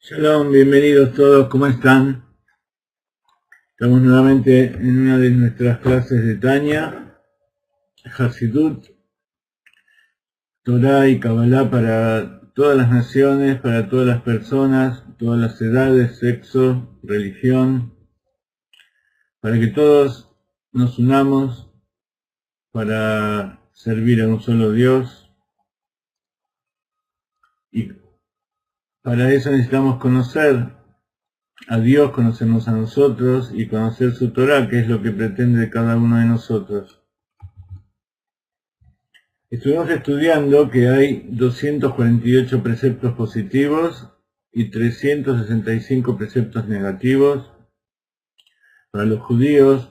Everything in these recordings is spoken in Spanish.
Shalom, bienvenidos todos, ¿cómo están? Estamos nuevamente en una de nuestras clases de Tanya, Hasidut, Torah y Kabbalah para todas las naciones, para todas las personas, todas las edades, sexo, religión, para que todos nos unamos para servir a un solo Dios. Y para eso necesitamos conocer a Dios, conocernos a nosotros y conocer su Torah, que es lo que pretende de cada uno de nosotros. Estuvimos estudiando que hay 248 preceptos positivos y 365 preceptos negativos para los judíos.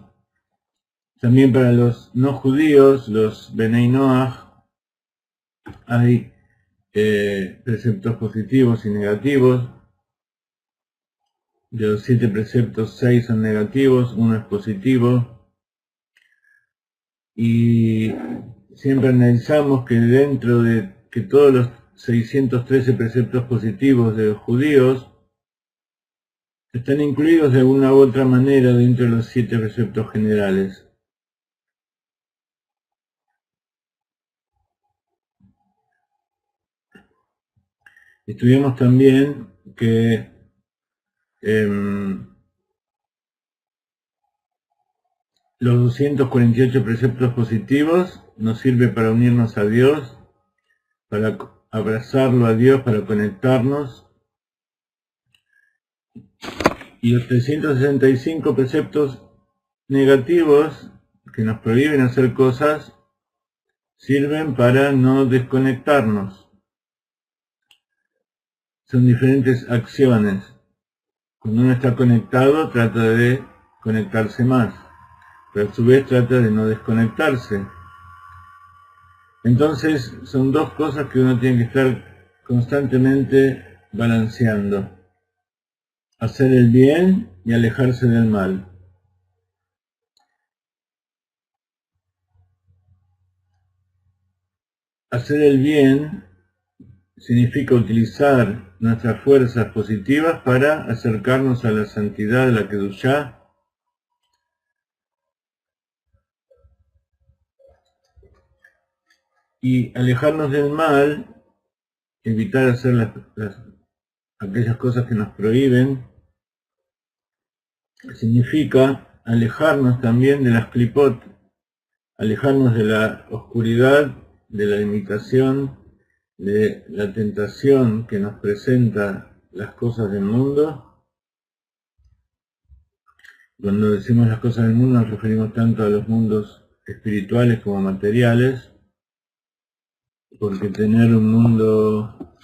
También para los no judíos, los Benei Noach, hay preceptos positivos y negativos. De los 7 preceptos, 6 son negativos, 1 es positivo. Y siempre analizamos que dentro de que todos los 613 preceptos positivos de los judíos, están incluidos de una u otra manera dentro de los 7 preceptos generales. Estudiamos también que los 248 preceptos positivos nos sirven para unirnos a Dios, para abrazarlo a Dios, para conectarnos. Y los 365 preceptos negativos que nos prohíben hacer cosas sirven para no desconectarnos. Son diferentes acciones. Cuando uno está conectado trata de conectarse más, pero a su vez trata de no desconectarse. Entonces son dos cosas que uno tiene que estar constantemente balanceando. Hacer el bien y alejarse del mal. Hacer el bien significa utilizar nuestras fuerzas positivas para acercarnos a la santidad de la Kedushá, y alejarnos del mal, evitar hacer aquellas cosas que nos prohíben, significa alejarnos también de las klipot, alejarnos de la oscuridad, de la limitación, de la tentación que nos presenta las cosas del mundo. Cuando decimos las cosas del mundo nos referimos tanto a los mundos espirituales como materiales, porque tener un mundo,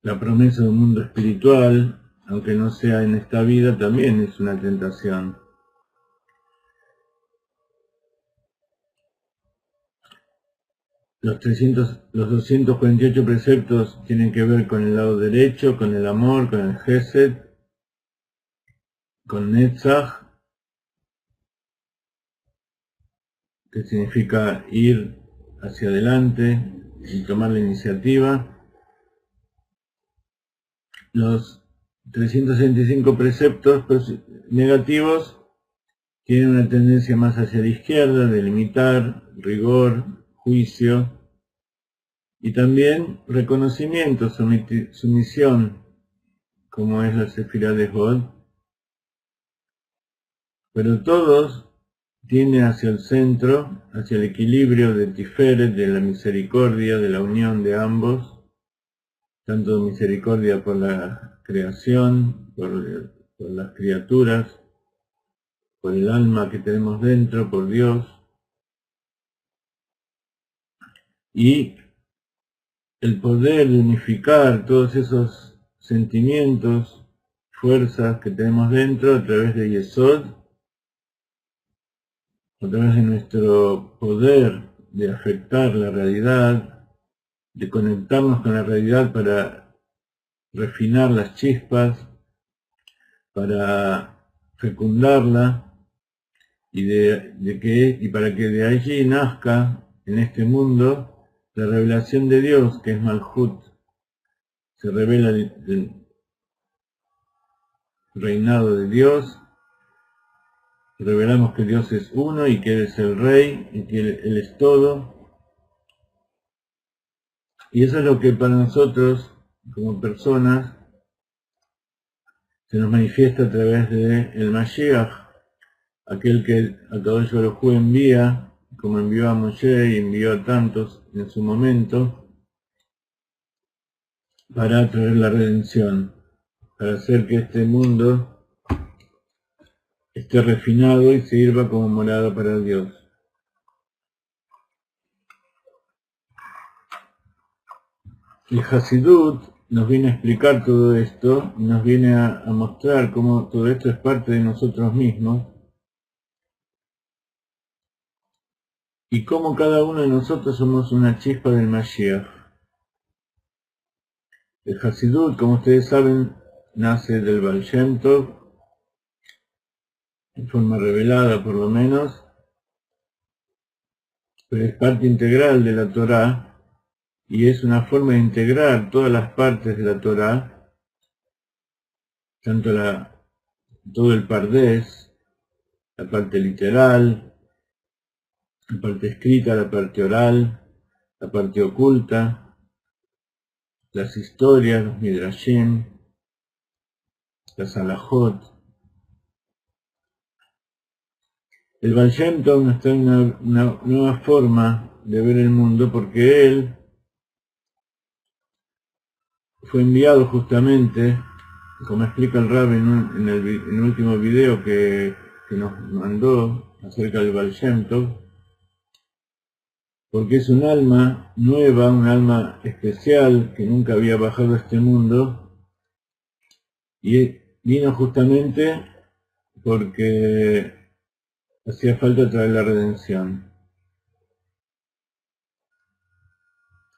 la promesa de un mundo espiritual, aunque no sea en esta vida, también es una tentación. Los 248 preceptos tienen que ver con el lado derecho, con el amor, con el Gesed, con Netzach, que significa ir hacia adelante y tomar la iniciativa. Los 365 preceptos negativos tienen una tendencia más hacia la izquierda, de limitar, rigor, juicio, y también reconocimiento, sumisión, como es la Sefirá de Hod. Pero todos tienden hacia el centro, hacia el equilibrio de Tiferet, de la misericordia, de la unión de ambos, tanto misericordia por la creación, por las criaturas, por el alma que tenemos dentro, por Dios, y el poder de unificar todos esos sentimientos, fuerzas que tenemos dentro a través de Yesod, a través de nuestro poder de afectar la realidad, de conectarnos con la realidad para refinar las chispas, para fecundarla, y para que de allí nazca en este mundo la revelación de Dios, que es Malhut. Se revela el reinado de Dios, revelamos que Dios es uno y que Él es el Rey y que Él es todo. Y eso es lo que para nosotros, como personas, se nos manifiesta a través de el Mashiach, aquel que Akadosh Baruj Hu envía, como envió a Moshe y envió a tantos en su momento, para traer la redención, para hacer que este mundo esté refinado y sirva como morada para Dios. El Hasidut nos viene a explicar todo esto y nos viene a mostrar cómo todo esto es parte de nosotros mismos y cómo cada uno de nosotros somos una chispa del Mashiach. El Hasidut, como ustedes saben, nace del Baal Shem Tov, en forma revelada por lo menos, pero es parte integral de la Torá y es una forma de integrar todas las partes de la Torá tanto todo el Pardés, la parte literal, la parte escrita, la parte oral, la parte oculta, las historias, los midrashim, las halajot. El Baal Shem Tov nos trae una nueva forma de ver el mundo, porque él fue enviado justamente, como explica el Rab en el último video que nos mandó acerca del Baal Shem Tov, porque es un alma nueva, un alma especial que nunca había bajado a este mundo, y vino justamente porque hacía falta traer la redención.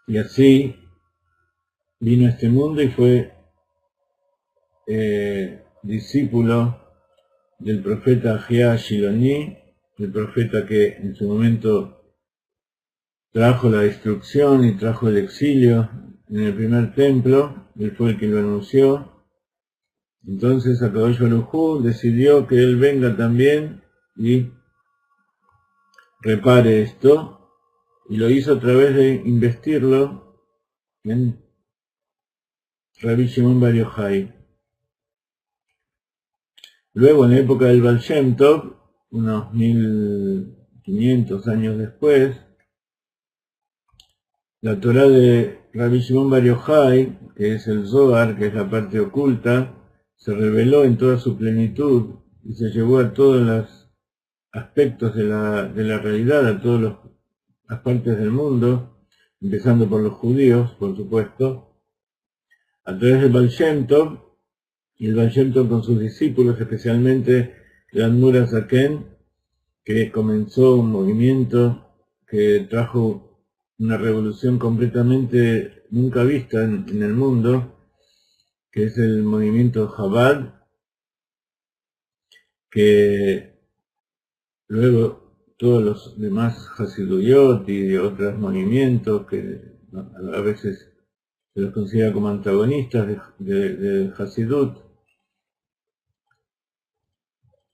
Y así vino a este mundo y fue discípulo del profeta Ahiah Shiloni, el profeta que en su momento trajo la destrucción y trajo el exilio en el primer templo. Él fue el que lo anunció. Entonces Akadosh Baruj Hu decidió que él venga también y repare esto, y lo hizo a través de investirlo en Rabbi Shimon Bar Yochai. Luego, en la época del Baal Shem Tov, unos 1500 años después, la Torá de Rabbi Shimon Bar Yochai, que es el Zohar, que es la parte oculta, se reveló en toda su plenitud y se llevó a todos los aspectos de la realidad, a todas las partes del mundo, empezando por los judíos, por supuesto, a través del Baal Shem Tov, y el Baal Shem Tov con sus discípulos, especialmente el Admur HaZaken, que comenzó un movimiento que trajo una revolución completamente nunca vista en el mundo, que es el movimiento Chabad, que luego todos los demás Hasiduyot y otros movimientos que a veces se los considera como antagonistas de Hasidut,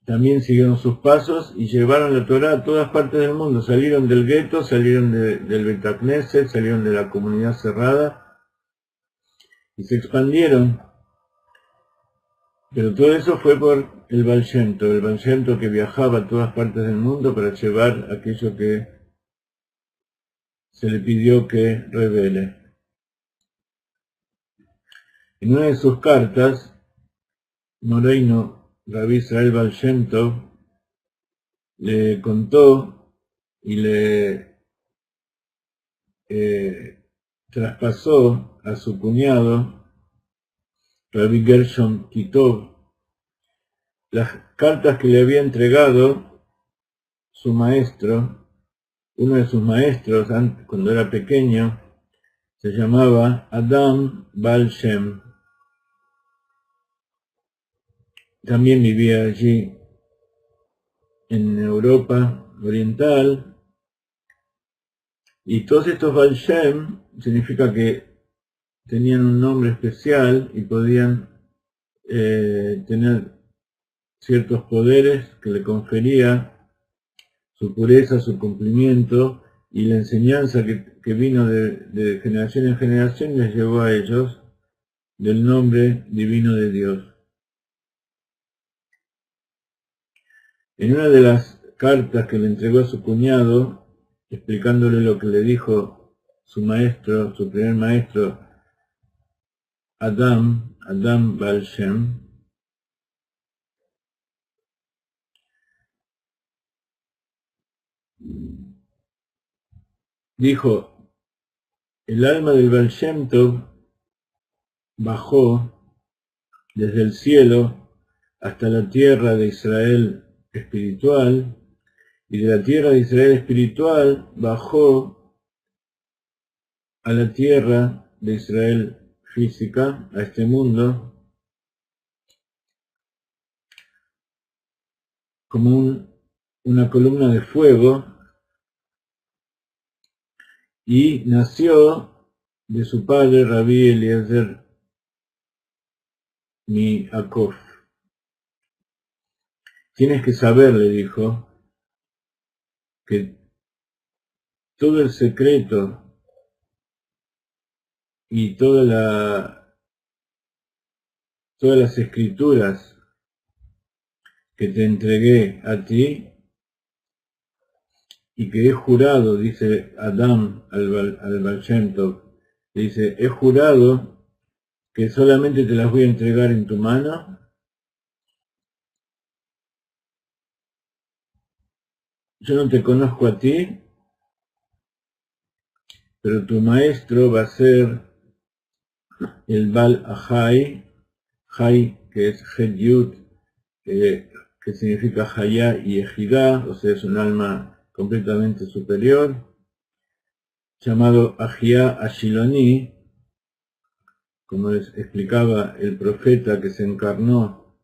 también siguieron sus pasos y llevaron la Torá a todas partes del mundo. Salieron del gueto, salieron del Beit HaKnesset, salieron de la comunidad cerrada y se expandieron. Pero todo eso fue por el Baal Shem Tov, el Baal Shem Tov que viajaba a todas partes del mundo para llevar aquello que se le pidió que revele. En una de sus cartas, Moreino, Rabbi Israel Baal Shem Tov, le contó y le traspasó a su cuñado, Rabbi Gershon Kitov, las cartas que le había entregado su maestro. Uno de sus maestros, cuando era pequeño, se llamaba Adam Baal Shem. También vivía allí en Europa Oriental. Y todos estos Baal Shem significa que tenían un nombre especial y podían tener ciertos poderes que le confería su pureza, su cumplimiento, y la enseñanza que vino de generación en generación les llevó a ellos del nombre divino de Dios. En una de las cartas que le entregó a su cuñado, explicándole lo que le dijo su maestro, su primer maestro, Adam Baal Shem, dijo: el alma del Baal Shem Tov bajó desde el cielo hasta la tierra de Israel espiritual, y de la tierra de Israel espiritual bajó a la tierra de Israel física, a este mundo, como una columna de fuego, y nació de su padre Rabbi Eliezer mi Akof. Tienes que saber, le dijo, que todo el secreto y todas las escrituras que te entregué a ti y que he jurado, dice Adam al Baal Shem Tov, dice, he jurado que solamente te las voy a entregar en tu mano. Yo no te conozco a ti, pero tu maestro va a ser el Baal Ahai, Hai, que es Het Yud, que significa Hayá y Ejidá, o sea, es un alma completamente superior, llamado Ahiá Ashiloni, como les explicaba el profeta que se encarnó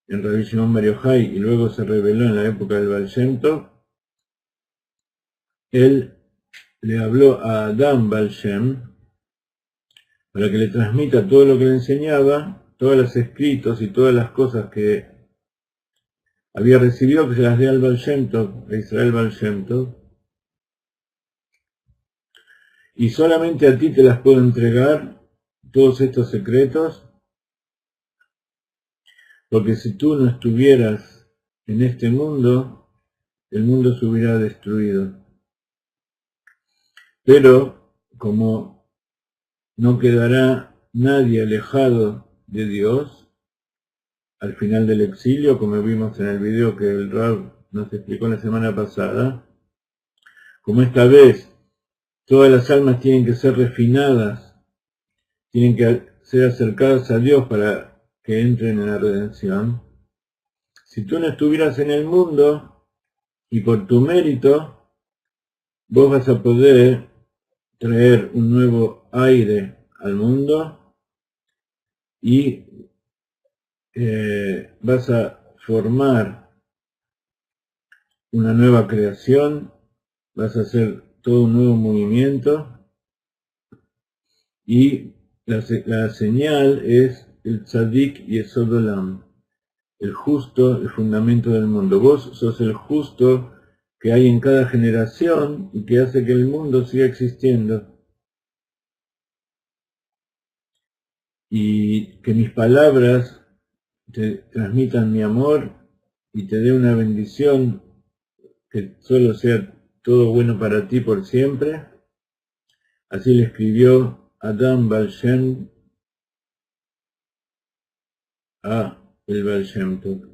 en Rabbi Shimon Bar Yochai y luego se reveló en la época del Baal Shem Tov. Él le habló a Adam Baal Shem para que le transmita todo lo que le enseñaba, todos los escritos y todas las cosas que había recibido, que se las dé al Baal Shem Tov, a Israel Baal Shem Tov, y solamente a ti te las puedo entregar, todos estos secretos, porque si tú no estuvieras en este mundo, el mundo se hubiera destruido. Pero, como no quedará nadie alejado de Dios, al final del exilio, como vimos en el video que el Rab nos explicó la semana pasada, como esta vez todas las almas tienen que ser refinadas, tienen que ser acercadas a Dios para que entren en la redención. Si tú no estuvieras en el mundo y por tu mérito, vos vas a poder traer un nuevo aire al mundo y vas a formar una nueva creación, vas a hacer todo un nuevo movimiento y la señal es el Tzadik y el Sodolam, el justo, el fundamento del mundo. Vos sos el justo que hay en cada generación y que hace que el mundo siga existiendo. Y que mis palabras te transmitan mi amor y te dé una bendición, que solo sea todo bueno para ti por siempre. Así le escribió Adam Baal Shem a el Baal Shem Tov.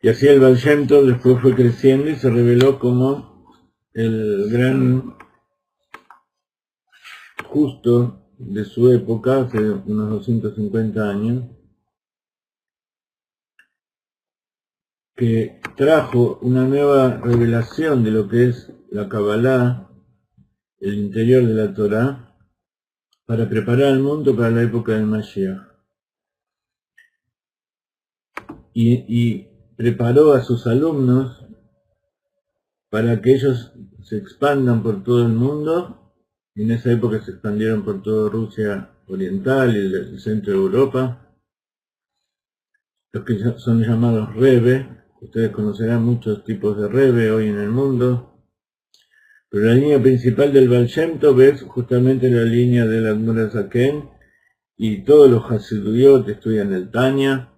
Y así el Baal Shem Tov después fue creciendo y se reveló como el gran justo de su época, hace unos 250 años, que trajo una nueva revelación de lo que es la Kabbalah, el interior de la Torah, para preparar al mundo para la época del Mashiach. Y preparó a sus alumnos para que ellos se expandan por todo el mundo. En esa época se expandieron por toda Rusia oriental y el centro de Europa, los que son llamados Rebbe. Ustedes conocerán muchos tipos de Rebbe hoy en el mundo, pero la línea principal del Baal Shem Tov es justamente la línea del Admor HaZaken, y todos los Hasiduyot estudian el Tanya,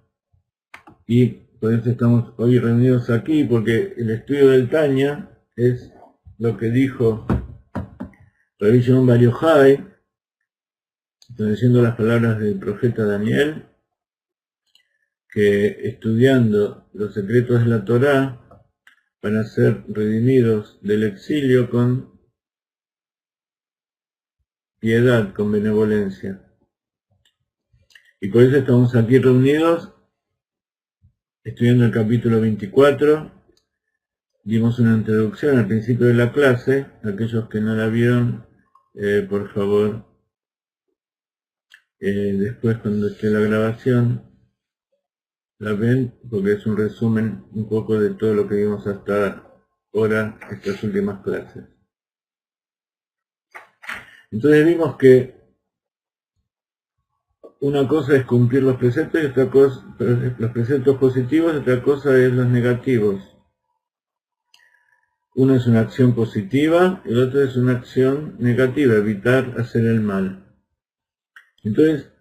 y por eso estamos hoy reunidos aquí, porque el estudio del Tanya es lo que dijo Rabbi Shimon Bar Yochai, traduciendo las palabras del profeta Daniel, que estudiando los secretos de la Torá van a ser redimidos del exilio con piedad, con benevolencia. Y por eso estamos aquí reunidos, estudiando el capítulo 24 dimos una introducción al principio de la clase. Aquellos que no la vieron, por favor, después cuando esté la grabación, la ven, porque es un resumen un poco de todo lo que vimos hasta ahora, estas últimas clases. Entonces vimos que una cosa es cumplir los preceptos y otra cosa, los preceptos positivos, y otra cosa es los negativos. Uno es una acción positiva, el otro es una acción negativa, evitar hacer el mal. Entonces,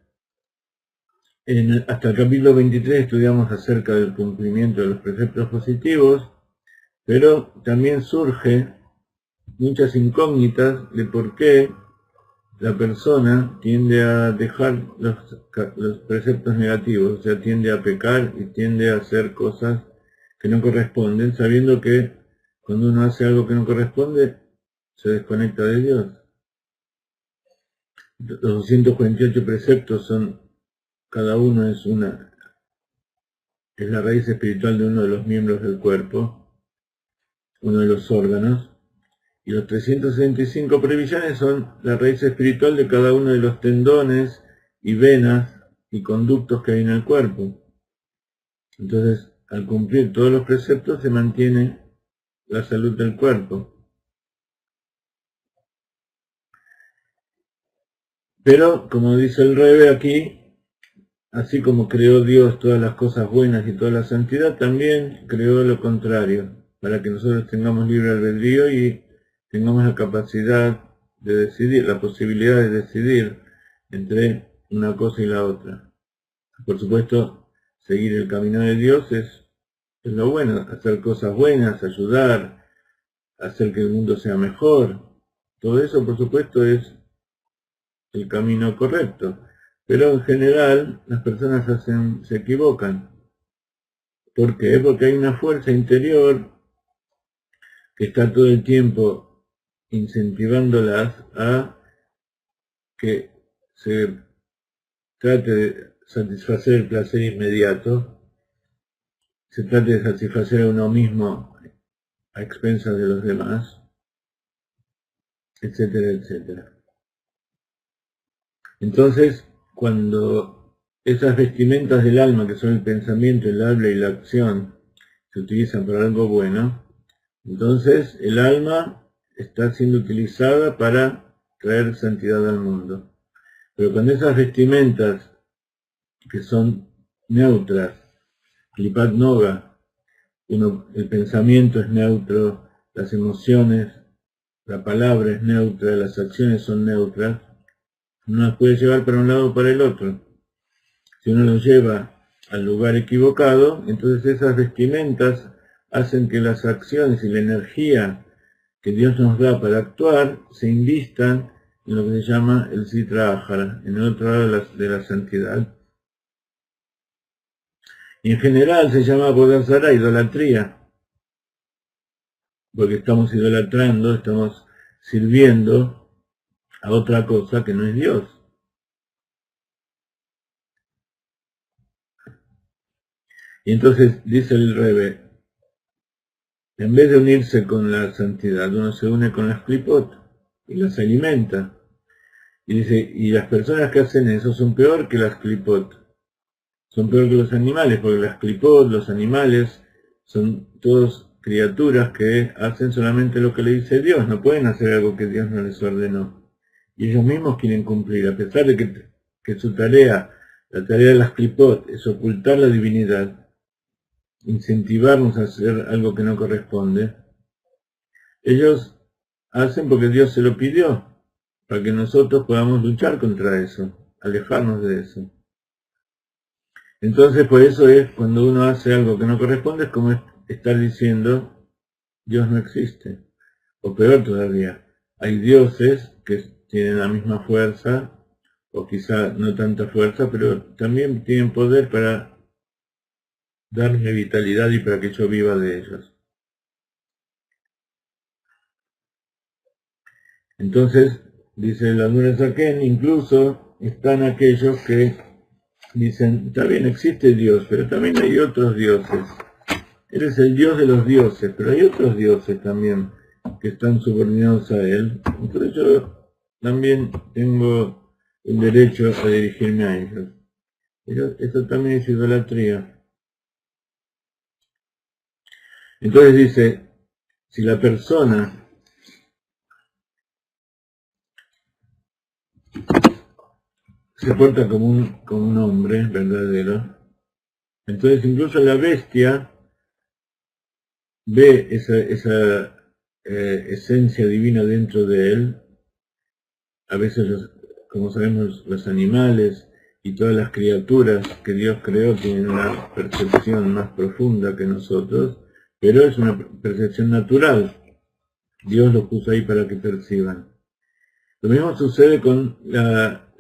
hasta el capítulo 23 estudiamos acerca del cumplimiento de los preceptos positivos, pero también surge muchas incógnitas de por qué la persona tiende a dejar los preceptos negativos, o sea, tiende a pecar y tiende a hacer cosas que no corresponden, sabiendo que cuando uno hace algo que no corresponde, se desconecta de Dios. Los 248 preceptos son, cada uno es la raíz espiritual de uno de los miembros del cuerpo, uno de los órganos, y los 365 previsiones son la raíz espiritual de cada uno de los tendones y venas y conductos que hay en el cuerpo. Entonces, al cumplir todos los preceptos se mantiene la salud del cuerpo. Pero, como dice el Rebbe aquí, así como creó Dios todas las cosas buenas y toda la santidad, también creó lo contrario, para que nosotros tengamos libre albedrío y tengamos la capacidad de decidir, la posibilidad de decidir entre una cosa y la otra. Por supuesto, seguir el camino de Dios es lo bueno, hacer cosas buenas, ayudar, hacer que el mundo sea mejor. Todo eso, por supuesto, es el camino correcto. Pero en general, las personas se equivocan. ¿Por qué? Porque hay una fuerza interior que está todo el tiempo incentivándolas a que se trate de satisfacer el placer inmediato, se trate de satisfacer a uno mismo a expensas de los demás, etcétera, etcétera. Entonces, cuando esas vestimentas del alma, que son el pensamiento, el habla y la acción, se utilizan para algo bueno, entonces el alma está siendo utilizada para traer santidad al mundo. Pero cuando esas vestimentas, que son neutras, Klipat Noga, el pensamiento es neutro, las emociones, la palabra es neutra, las acciones son neutras, uno las puede llevar para un lado o para el otro. Si uno lo lleva al lugar equivocado, entonces esas vestimentas hacen que las acciones y la energía que Dios nos da para actuar se invistan en lo que se llama el Sitra Ahara, en el otro lado de la santidad. Y en general se llama Avodat Zará, idolatría, porque estamos idolatrando, estamos sirviendo a otra cosa que no es Dios. Y entonces dice el Rebbe, en vez de unirse con la santidad, uno se une con las klipot y las alimenta. Y dice, y las personas que hacen eso son peor que las klipot, son peor que los animales, porque las klipot, los animales, son todos criaturas que hacen solamente lo que le dice Dios, no pueden hacer algo que Dios no les ordenó. Y ellos mismos quieren cumplir, a pesar de que su tarea, la tarea de las klipot, es ocultar la divinidad, incentivarnos a hacer algo que no corresponde, ellos hacen porque Dios se lo pidió, para que nosotros podamos luchar contra eso, alejarnos de eso. Entonces, por eso es cuando uno hace algo que no corresponde, es como estar diciendo, Dios no existe. O peor todavía, hay dioses que tienen la misma fuerza, o quizá no tanta fuerza, pero también tienen poder para darme vitalidad y para que yo viva de ellos. Entonces, dice el Admura Zaken, incluso están aquellos que dicen, está bien, existe Dios, pero también hay otros dioses. Él es el Dios de los dioses, pero hay otros dioses también que están subordinados a Él. Entonces yo también tengo el derecho a dirigirme a ellos. Eso también es idolatría. Entonces dice, si la persona se porta como un hombre verdadero, entonces incluso la bestia ve esa esencia divina dentro de él. A veces, como sabemos, los animales y todas las criaturas que Dios creó tienen una percepción más profunda que nosotros, pero es una percepción natural. Dios los puso ahí para que perciban. Lo mismo sucede con la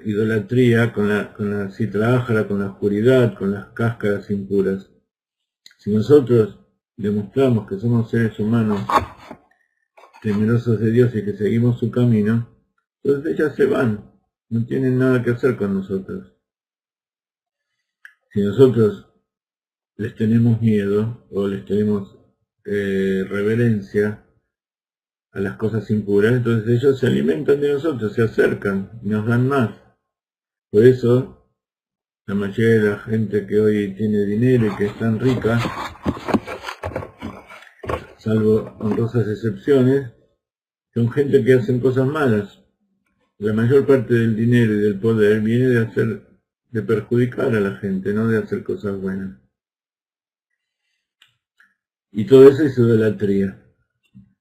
idolatría, con la citra ájara, con la oscuridad, con las cáscaras impuras. Si nosotros demostramos que somos seres humanos temerosos de Dios y que seguimos su camino, entonces ellas se van, no tienen nada que hacer con nosotros. Si nosotros les tenemos miedo o les tenemos reverencia a las cosas impuras, entonces ellos se alimentan de nosotros, se acercan y nos dan más. Por eso, la mayoría de la gente que hoy tiene dinero y que es tan rica, salvo honrosas excepciones, son gente que hacen cosas malas. La mayor parte del dinero y del poder viene de perjudicar a la gente, no de hacer cosas buenas. Y todo eso es idolatría.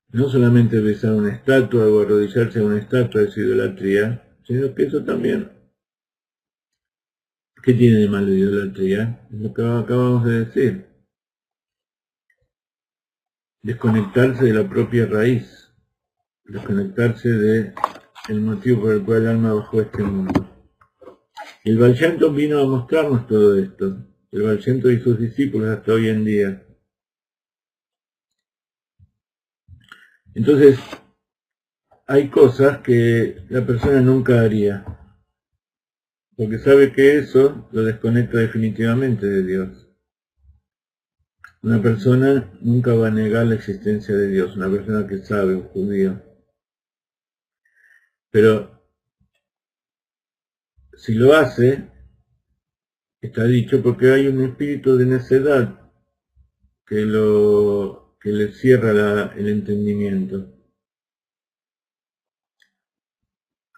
No solamente besar una estatua o arrodillarse a una estatua es idolatría, sino que eso también. ¿Qué tiene de malo idolatría? Es lo que acabamos de decir. Desconectarse de la propia raíz. Desconectarse del motivo por el cual el alma bajó a este mundo. El Baal Shem Tov vino a mostrarnos todo esto. El Baal Shem Tov y sus discípulos hasta hoy en día. Entonces, hay cosas que la persona nunca haría, porque sabe que eso lo desconecta definitivamente de Dios. Una persona nunca va a negar la existencia de Dios, una persona que sabe, un judío. Pero si lo hace, está dicho porque hay un espíritu de necedad que le cierra el entendimiento.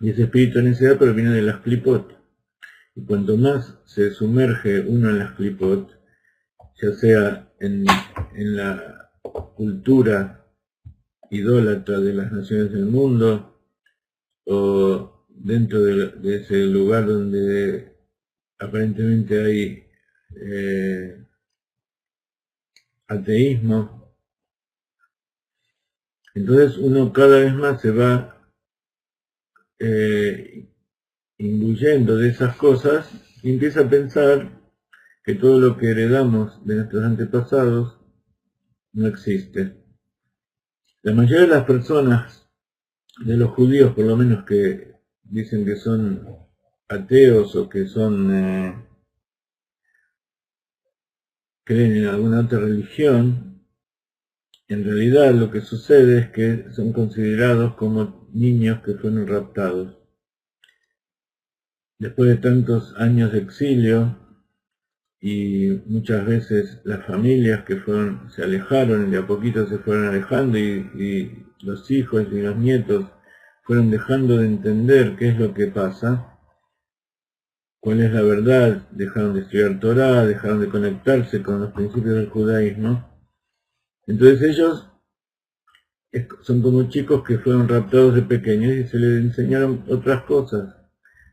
Y ese espíritu de necedad proviene de las clipot. Y cuanto más se sumerge uno en las clipot, ya sea en la cultura idólatra de las naciones del mundo, o dentro de ese lugar donde aparentemente hay ateísmo, entonces uno cada vez más se va imbuyendo de esas cosas y empieza a pensar que todo lo que heredamos de nuestros antepasados no existe. La mayoría de las personas, de los judíos por lo menos, que dicen que son ateos o que creen en alguna otra religión, en realidad lo que sucede es que son considerados como niños que fueron raptados. Después de tantos años de exilio y muchas veces las familias que se alejaron y de a poquito se fueron alejando y los hijos y los nietos fueron dejando de entender qué es lo que pasa, cuál es la verdad, dejaron de estudiar Torah, dejaron de conectarse con los principios del judaísmo. Entonces ellos son como chicos que fueron raptados de pequeños y se les enseñaron otras cosas.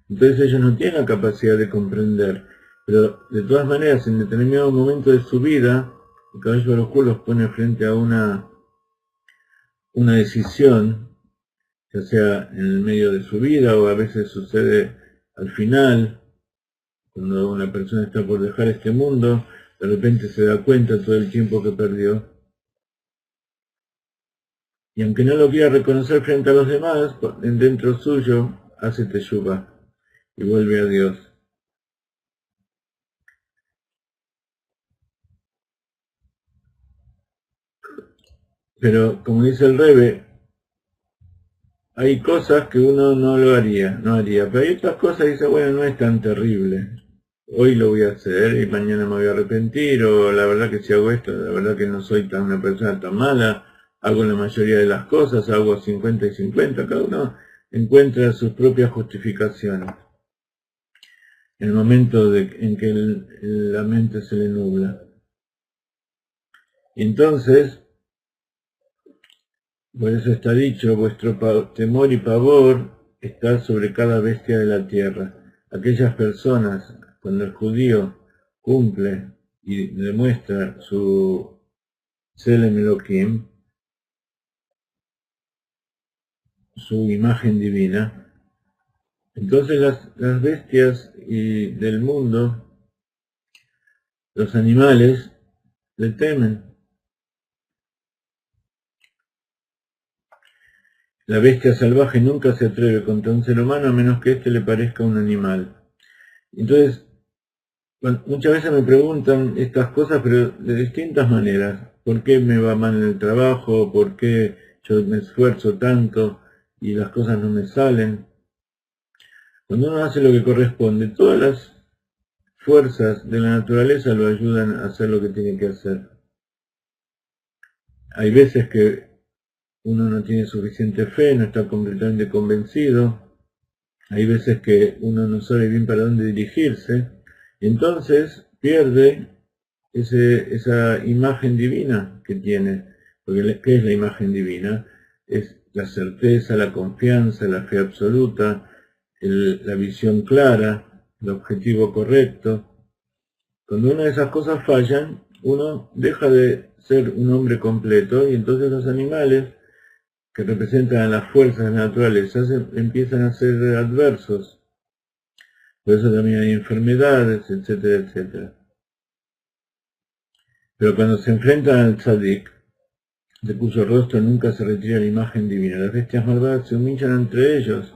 Entonces ellos no tienen la capacidad de comprender. Pero de todas maneras, en determinado momento de su vida, el Caballo de los Oscuro los pone frente a una decisión, ya sea en el medio de su vida o a veces sucede al final, cuando una persona está por dejar este mundo, de repente se da cuenta todo el tiempo que perdió. Y aunque no lo quiera reconocer frente a los demás, dentro suyo hace teshuvah y vuelve a Dios. Pero como dice el Rebbe, hay cosas que uno no haría, pero hay otras cosas que dice, bueno, no es tan terrible. Hoy lo voy a hacer y mañana me voy a arrepentir, o la verdad que si hago esto, la verdad que no soy una persona tan mala, hago la mayoría de las cosas, hago 50 y 50, cada uno encuentra sus propias justificaciones. En el momento en que la mente se le nubla. Y entonces, por eso está dicho, vuestro temor y pavor está sobre cada bestia de la tierra. Aquellas personas, cuando el judío cumple y demuestra su Tselem Elohim, su imagen divina, entonces las bestias del mundo, los animales, le temen. La bestia salvaje nunca se atreve contra un ser humano a menos que éste le parezca un animal. Entonces, muchas veces me preguntan estas cosas, pero de distintas maneras. ¿Por qué me va mal en el trabajo? ¿Por qué yo me esfuerzo tanto y las cosas no me salen? Cuando uno hace lo que corresponde, todas las fuerzas de la naturaleza lo ayudan a hacer lo que tiene que hacer. Hay veces que uno no tiene suficiente fe, no está completamente convencido. Hay veces que uno no sabe bien para dónde dirigirse. Y entonces pierde esa imagen divina que tiene. Porque ¿qué es la imagen divina? Es la certeza, la confianza, la fe absoluta, la visión clara, el objetivo correcto. Cuando una de esas cosas fallan, uno deja de ser un hombre completo y entonces los animales que representan a las fuerzas naturales empiezan a ser adversos. Por eso también hay enfermedades, etcétera, etcétera. Pero cuando se enfrentan al tzadik, de cuyo rostro nunca se retira la imagen divina, las bestias malvadas se humillan entre ellos,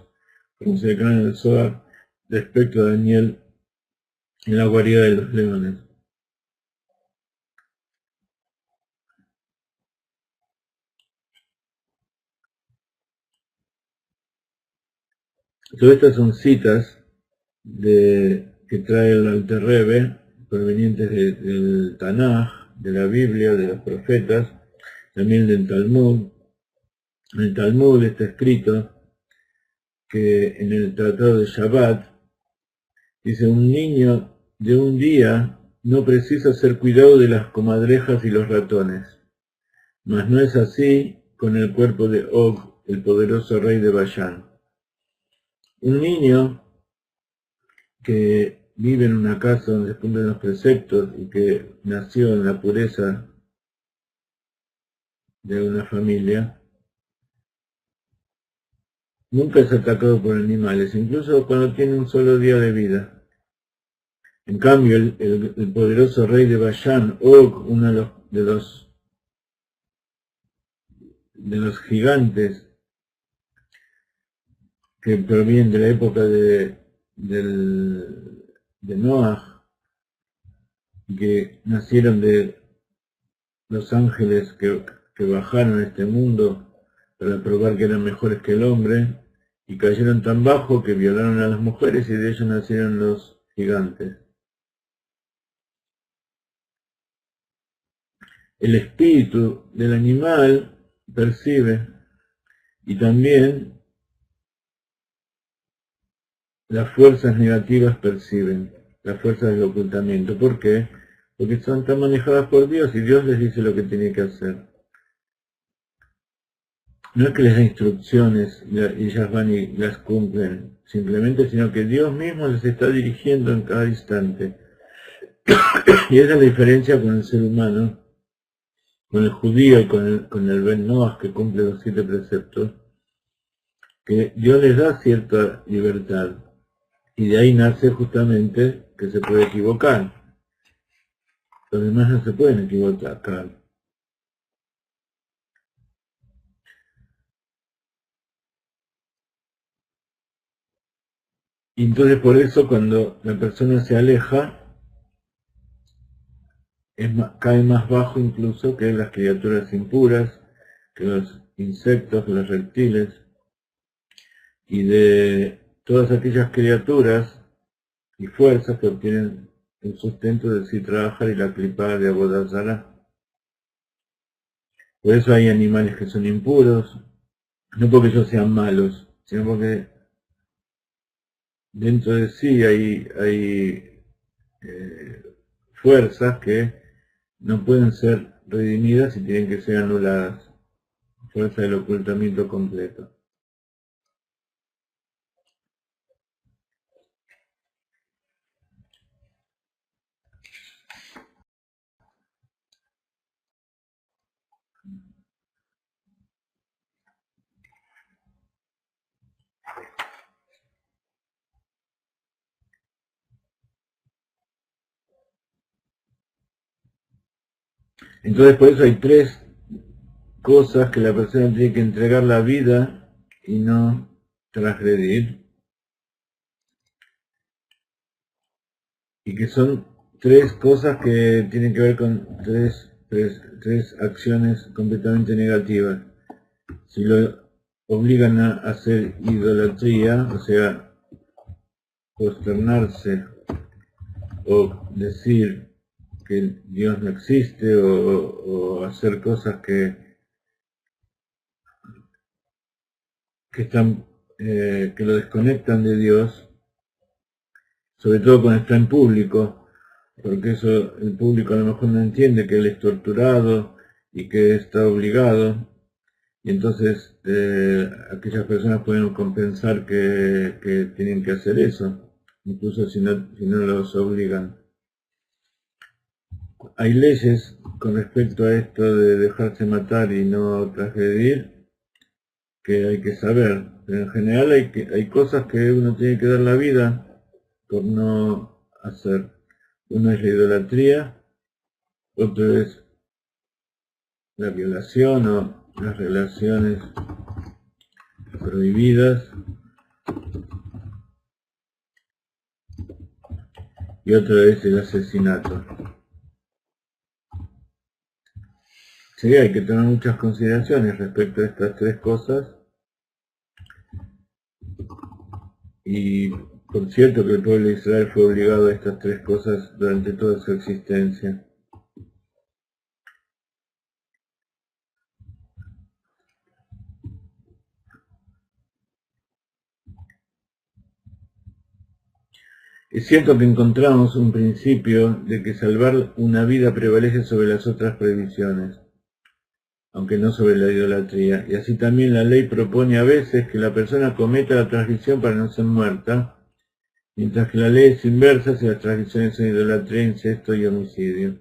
como se declara en el Zohar respecto a Daniel en la guarida de los leones. Todas estas son citas que trae el Alter Rebbe, provenientes del Tanaj, de la Biblia, de los profetas, también del Talmud. En el Talmud está escrito que en el Tratado de Shabbat dice: un niño de un día no precisa ser cuidado de las comadrejas y los ratones, mas no es así con el cuerpo de Og, el poderoso rey de Bashan. Un niño que vive en una casa donde se cumplen los preceptos y que nació en la pureza de una familia, nunca es atacado por animales, incluso cuando tiene un solo día de vida. En cambio, el poderoso rey de Bashan, Og, uno de los gigantes que provienen de la época de Noah, que nacieron de los ángeles que bajaron a este mundo para probar que eran mejores que el hombre, y cayeron tan bajo que violaron a las mujeres y de ellos nacieron los gigantes. El espíritu del animal percibe, y también las fuerzas negativas perciben, las fuerzas del ocultamiento. ¿Por qué? Porque están manejadas por Dios y Dios les dice lo que tiene que hacer. No es que les da instrucciones y ellas van y las cumplen simplemente, sino que Dios mismo les está dirigiendo en cada instante. Y esa es la diferencia con el ser humano, con el judío y con el Ben Noah, que cumple los 7 preceptos, que Dios les da cierta libertad. Y de ahí nace justamente que se puede equivocar. Los demás no se pueden equivocar. Y entonces por eso cuando la persona se aleja, cae más bajo incluso que las criaturas impuras, que los insectos, que los reptiles, y de todas aquellas criaturas y fuerzas que obtienen el sustento de sí trabajar y la clipada de Avodah Zará. Por eso hay animales que son impuros, no porque ellos sean malos, sino porque dentro de sí hay fuerzas que no pueden ser redimidas y tienen que ser anuladas. Fuerza del ocultamiento completo. Entonces por eso hay tres cosas que la persona tiene que entregar la vida y no transgredir, y que son tres cosas que tienen que ver con tres acciones completamente negativas. Si lo obligan a hacer idolatría, o sea, prosternarse o decir que Dios no existe o hacer cosas que lo desconectan de Dios, sobre todo cuando está en público, porque eso el público a lo mejor no entiende que él es torturado y que está obligado, y entonces aquellas personas pueden compensar que tienen que hacer eso, incluso si no los obligan. Hay leyes con respecto a esto de dejarse matar y no transgredir que hay que saber, pero en general hay cosas que uno tiene que dar la vida por no hacer. Uno es la idolatría, otro es la violación o las relaciones prohibidas, y otro es el asesinato. Sí, hay que tener muchas consideraciones respecto a estas tres cosas, y por cierto que el pueblo de Israel fue obligado a estas tres cosas durante toda su existencia. Es cierto que encontramos un principio de que salvar una vida prevalece sobre las otras previsiones, aunque no sobre la idolatría, y así también la ley propone a veces que la persona cometa la transgresión para no ser muerta, mientras que la ley es inversa si las transgresiones son idolatría, incesto y homicidio.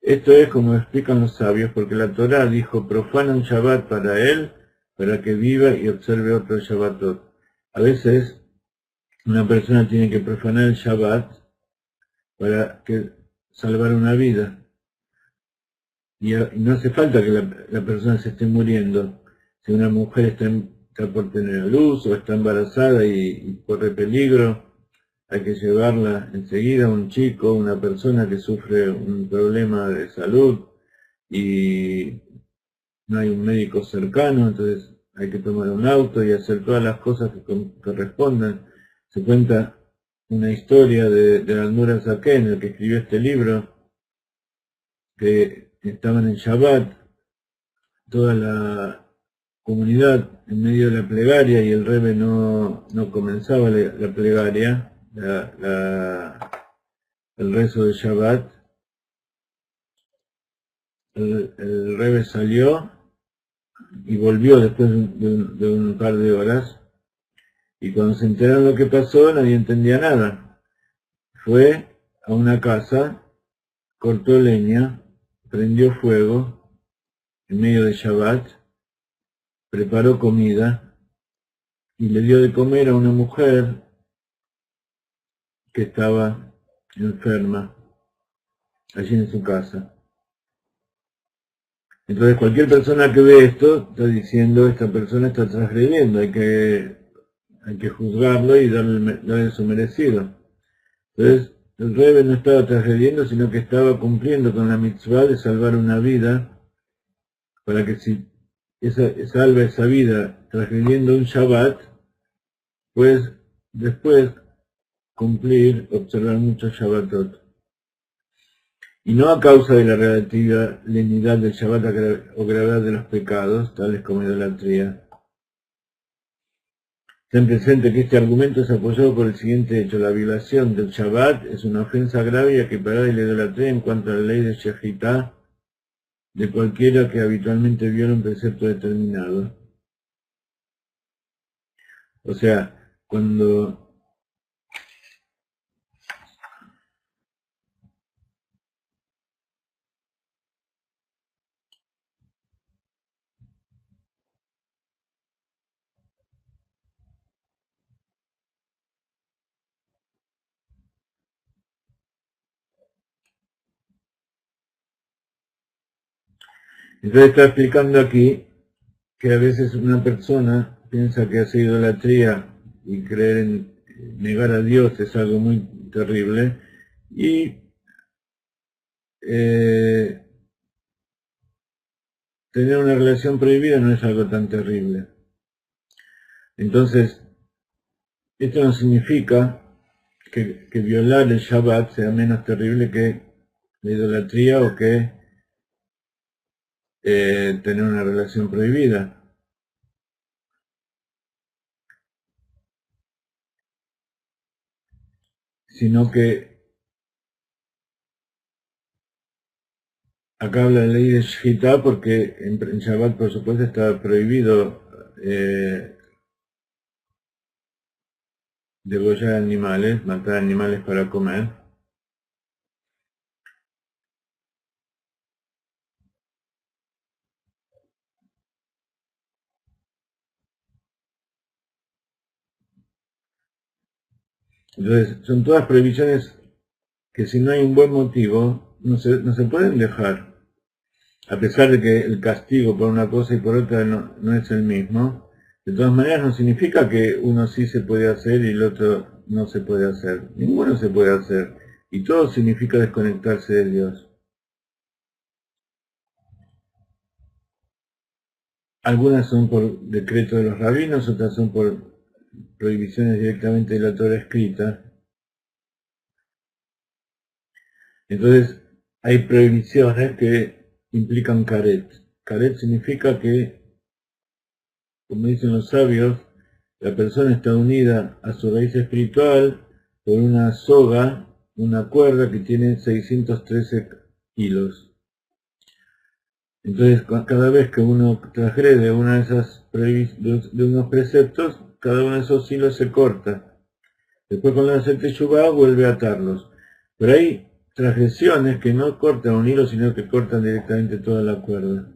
Esto es como explican los sabios, porque la Torá dijo: profana un Shabbat para él, para que viva y observe otro Shabbatot. A veces una persona tiene que profanar el Shabbat para salvar una vida. Y no hace falta que la persona se esté muriendo. Si una mujer está por tener a luz o está embarazada y corre peligro, hay que llevarla enseguida. Un chico, una persona que sufre un problema de salud y no hay un médico cercano, entonces hay que tomar un auto y hacer todas las cosas que correspondan. Se cuenta una historia de Almura Zaken, el que escribió este libro, que estaban en Shabbat, toda la comunidad en medio de la plegaria, y el Rebbe no comenzaba la plegaria, el rezo de Shabbat. El Rebbe salió y volvió después de un par de horas, y cuando se enteraron lo que pasó nadie entendía nada. Fue a una casa, cortó leña, prendió fuego en medio de Shabbat, preparó comida y le dio de comer a una mujer que estaba enferma allí en su casa. Entonces cualquier persona que ve esto está diciendo: esta persona está transgrediendo, hay que juzgarlo y darle su merecido. Entonces el Rebbe no estaba transgrediendo, sino que estaba cumpliendo con la mitzvah de salvar una vida, para que si salva esa vida transgrediendo un Shabbat, pues después cumplir, observar muchos Shabbatot. Y no a causa de la relativa lenidad del Shabbat o gravedad de los pecados, tales como idolatría. Ten presente que este argumento es apoyado por el siguiente hecho: la violación del Shabbat es una ofensa grave y equiparada a la idolatría en cuanto a la ley de Shechitá de cualquiera que habitualmente viola un precepto determinado. O sea, cuando entonces está explicando aquí que a veces una persona piensa que hacer idolatría y creer en negar a Dios es algo muy terrible, y tener una relación prohibida no es algo tan terrible. Entonces, esto no significa que violar el Shabbat sea menos terrible que la idolatría o que tener una relación prohibida, sino que acá habla de la ley de Shechitá porque en Shabbat, por supuesto, está prohibido degollar animales, matar animales para comer. Entonces, son todas prohibiciones que si no hay un buen motivo, no se pueden dejar. A pesar de que el castigo por una cosa y por otra no es el mismo, de todas maneras no significa que uno sí se puede hacer y el otro no se puede hacer. Ninguno se puede hacer. Y todo significa desconectarse de Dios. Algunas son por decreto de los rabinos, otras son por prohibiciones directamente de la Torah escrita. Entonces, hay prohibiciones que implican karet. Karet significa que, como dicen los sabios, la persona está unida a su raíz espiritual por una soga, una cuerda que tiene 613 kilos. Entonces, cada vez que uno transgrede una de esas de unos preceptos, cada uno de esos hilos se corta. Después, cuando hace teshuvá, vuelve a atarlos. Pero hay transgresiones que no cortan un hilo, sino que cortan directamente toda la cuerda.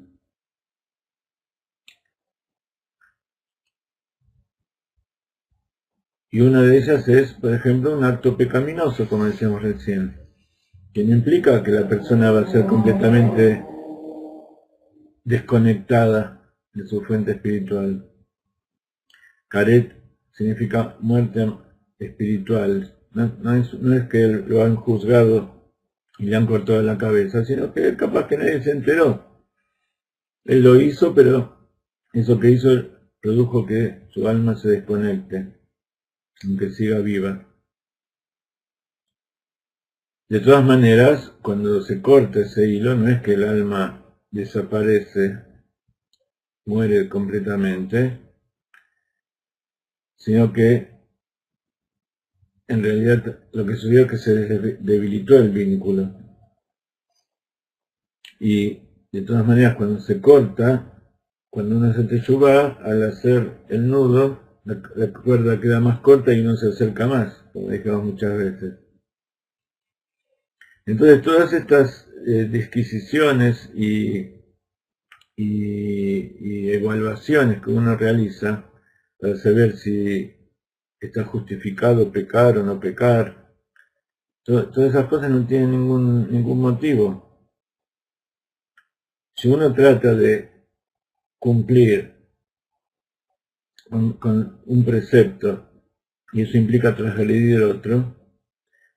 Y una de ellas es, por ejemplo, un acto pecaminoso, como decíamos recién, que no implica que la persona va a ser completamente desconectada de su fuente espiritual. Karet significa muerte espiritual. No es que lo han juzgado y le han cortado la cabeza, sino que capaz que nadie se enteró. Él lo hizo, pero eso que hizo produjo que su alma se desconecte, aunque siga viva. De todas maneras, cuando se corta ese hilo, no es que el alma desaparece, muere completamente, sino que en realidad lo que sucedió es que se debilitó el vínculo. Y de todas maneras, cuando se corta, cuando uno hace teshuvá, al hacer el nudo, la cuerda queda más corta y uno se acerca más, como dijimos muchas veces. Entonces, todas estas disquisiciones y evaluaciones que uno realiza para saber si está justificado pecar o no pecar, todas esas cosas no tienen ningún motivo. Si uno trata de cumplir con un precepto y eso implica transgredir otro,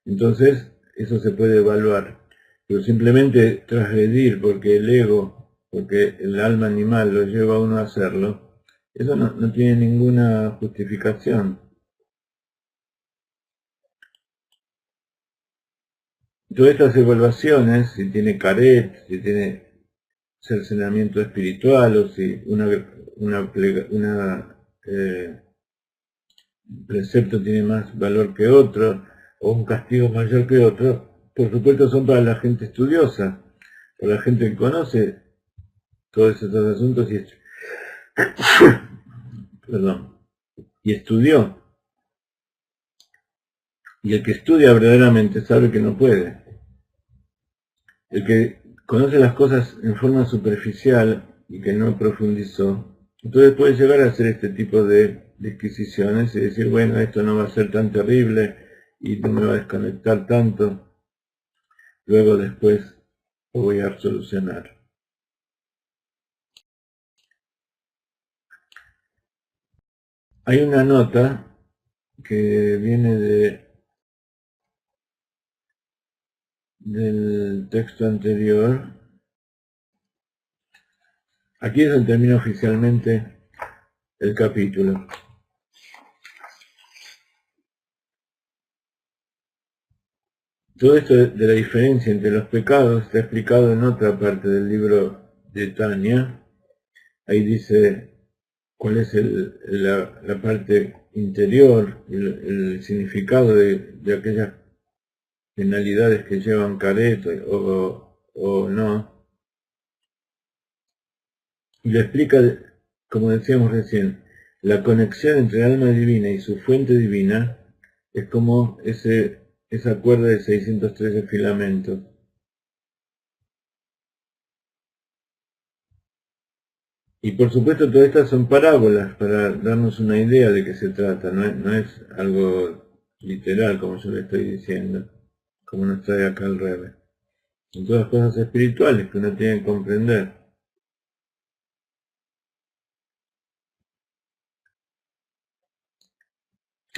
entonces eso se puede evaluar. Pero simplemente transgredir porque el ego porque el alma animal lo lleva a uno a hacerlo, eso no tiene ninguna justificación. Todas estas evaluaciones, si tiene caret, si tiene cercenamiento espiritual, o si precepto tiene más valor que otro, o un castigo mayor que otro, por supuesto son para la gente estudiosa, para la gente que conoce todos estos asuntos y estudió. Y el que estudia verdaderamente sabe que no puede. El que conoce las cosas en forma superficial y que no profundizó, entonces puede llegar a hacer este tipo de disquisiciones y decir, bueno, esto no va a ser tan terrible y no me va a desconectar tanto, luego después lo voy a solucionar. Hay una nota que viene del texto anterior. Aquí es donde termina oficialmente el capítulo. Todo esto de la diferencia entre los pecados está explicado en otra parte del libro de Tania. Ahí dice cuál es la parte interior, el significado de aquellas penalidades que llevan caret o no. Y lo explica, como decíamos recién, la conexión entre el alma divina y su fuente divina es como esa cuerda de 613 filamentos. Y por supuesto todas estas son parábolas para darnos una idea de qué se trata, no es algo literal como yo le estoy diciendo, como nos trae acá el Rebbe. Son todas cosas espirituales que uno tiene que comprender.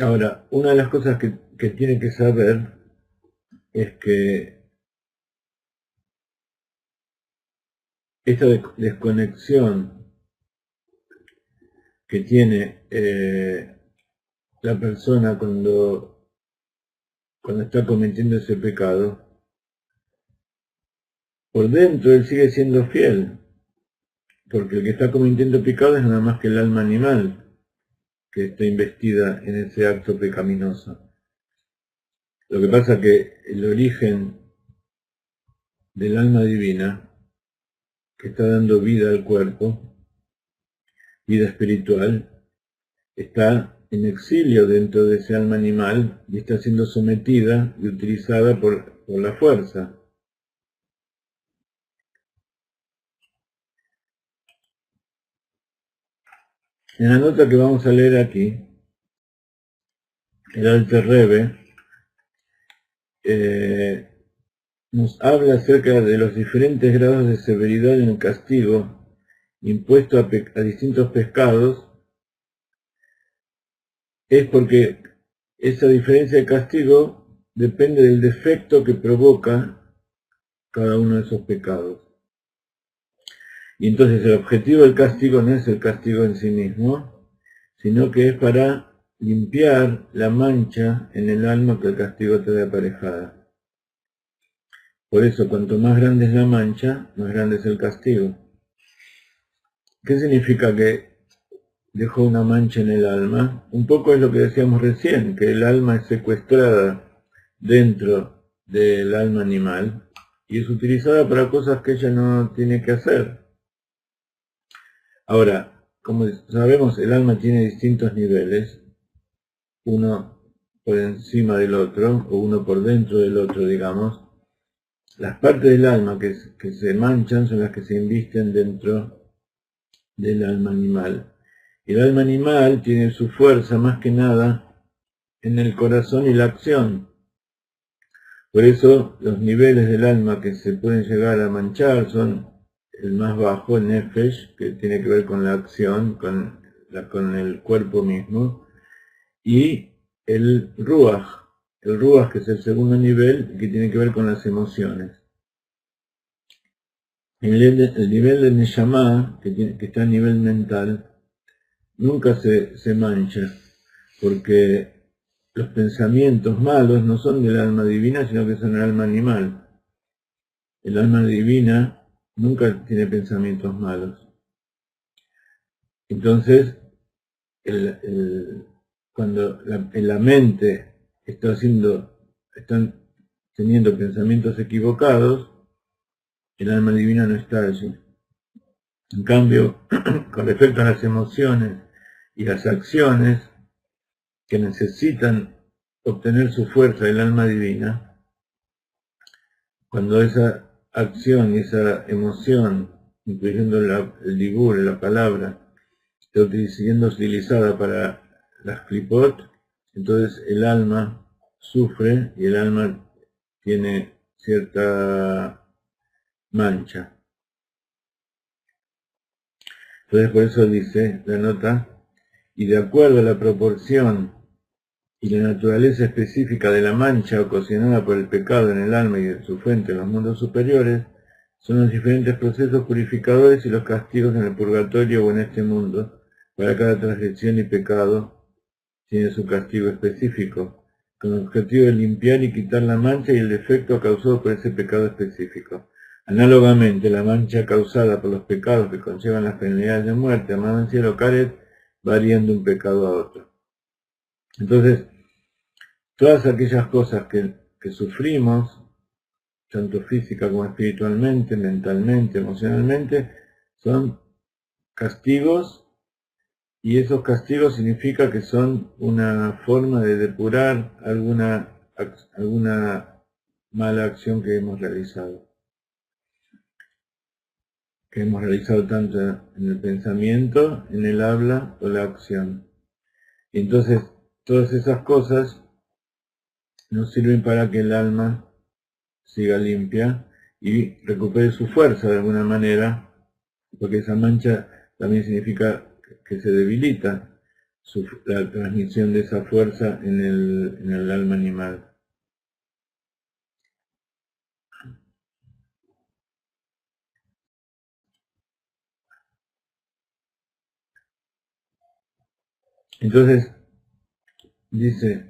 Ahora, una de las cosas que tiene que saber es que esta desconexión que tiene la persona cuando está cometiendo ese pecado, por dentro él sigue siendo fiel, porque el que está cometiendo pecado es nada más que el alma animal que está investida en ese acto pecaminoso. Lo que pasa es que el origen del alma divina, que está dando vida al cuerpo, vida espiritual, está en exilio dentro de ese alma animal y está siendo sometida y utilizada por la fuerza. En la nota que vamos a leer aquí, el Alter Rebbe nos habla acerca de los diferentes grados de severidad en el castigo impuesto a distintos pecados. Es porque esa diferencia de castigo depende del defecto que provoca cada uno de esos pecados. Y entonces el objetivo del castigo no es el castigo en sí mismo, sino que es para limpiar la mancha en el alma que el castigo trae aparejada. Por eso, cuanto más grande es la mancha, más grande es el castigo. ¿Qué significa que dejó una mancha en el alma? Un poco es lo que decíamos recién, que el alma es secuestrada dentro del alma animal y es utilizada para cosas que ella no tiene que hacer. Ahora, como sabemos, el alma tiene distintos niveles, uno por encima del otro, o uno por dentro del otro, digamos. Las partes del alma que se manchan son las que se invisten dentro del alma animal. El alma animal tiene su fuerza más que nada en el corazón y la acción. Por eso los niveles del alma que se pueden llegar a manchar son el más bajo, el Nefesh, que tiene que ver con la acción, con el cuerpo mismo, y el Ruach, que es el segundo nivel, que tiene que ver con las emociones. el nivel de Neshama, que está a nivel mental, nunca se mancha, porque los pensamientos malos no son del alma divina, sino que son del alma animal. El alma divina nunca tiene pensamientos malos. Entonces, cuando la mente están teniendo pensamientos equivocados, el alma divina no está allí. En cambio, con respecto a las emociones y las acciones que necesitan obtener su fuerza del alma divina, cuando esa acción y esa emoción, incluyendo el dibur, la palabra, está siendo utilizada para las klipot, entonces el alma sufre y el alma tiene cierta mancha. Entonces por eso dice la nota, y de acuerdo a la proporción y la naturaleza específica de la mancha ocasionada por el pecado en el alma y de su fuente en los mundos superiores, son los diferentes procesos purificadores y los castigos en el purgatorio o en este mundo. Para cada transgresión y pecado tiene su castigo específico, con el objetivo de limpiar y quitar la mancha y el defecto causado por ese pecado específico. Análogamente, la mancha causada por los pecados que conllevan las penalidades de muerte, amanecer o caret, varían de un pecado a otro. Entonces, todas aquellas cosas que sufrimos, tanto física como espiritualmente, mentalmente, emocionalmente, son castigos, y esos castigos significa que son una forma de depurar alguna mala acción que hemos realizado tanto en el pensamiento, en el habla o la acción. Y entonces, todas esas cosas nos sirven para que el alma siga limpia y recupere su fuerza de alguna manera, porque esa mancha también significa que se debilita la transmisión de esa fuerza en el alma animal. Entonces, dice,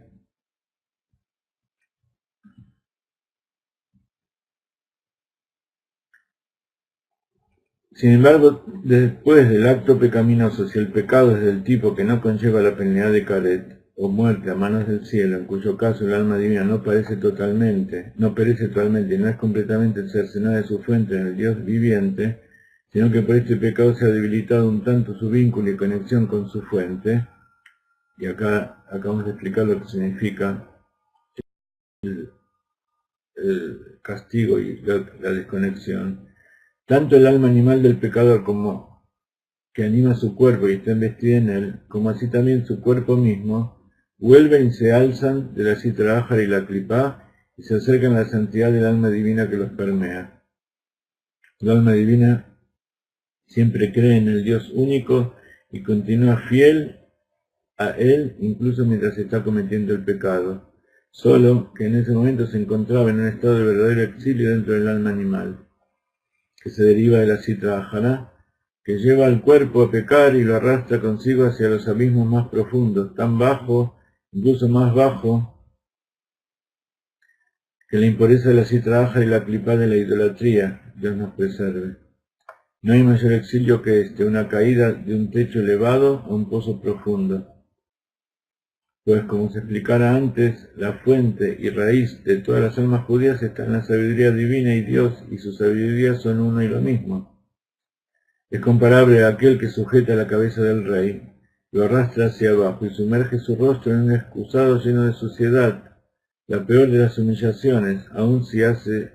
sin embargo, después del acto pecaminoso, si el pecado es del tipo que no conlleva la penalidad de caret o muerte a manos del cielo, en cuyo caso el alma divina no perece totalmente y no es completamente cercenada de su fuente en el Dios viviente, sino que por este pecado se ha debilitado un tanto su vínculo y conexión con su fuente, y acá acabamos de explicar lo que significa el castigo y la desconexión. Tanto el alma animal del pecador como que anima su cuerpo y está embestida en él, como así también su cuerpo mismo, vuelven y se alzan de la Sitra Achar y la Klipá y se acercan a la santidad del alma divina que los permea. El alma divina siempre cree en el Dios único y continúa fiel a él incluso mientras está cometiendo el pecado, solo que en ese momento se encontraba en un estado de verdadero exilio dentro del alma animal, que se deriva de la Sitra Achara, que lleva al cuerpo a pecar y lo arrastra consigo hacia los abismos más profundos, tan bajo, incluso más bajo, que la impureza de la Sitra Achara y la Klipá de la idolatría. Dios nos preserve. No hay mayor exilio que este, una caída de un techo elevado a un pozo profundo. Pues como se explicara antes, la fuente y raíz de todas las almas judías está en la sabiduría divina y Dios y su sabiduría son uno y lo mismo. Es comparable a aquel que sujeta la cabeza del rey, lo arrastra hacia abajo y sumerge su rostro en un excusado lleno de suciedad, la peor de las humillaciones, aun si hace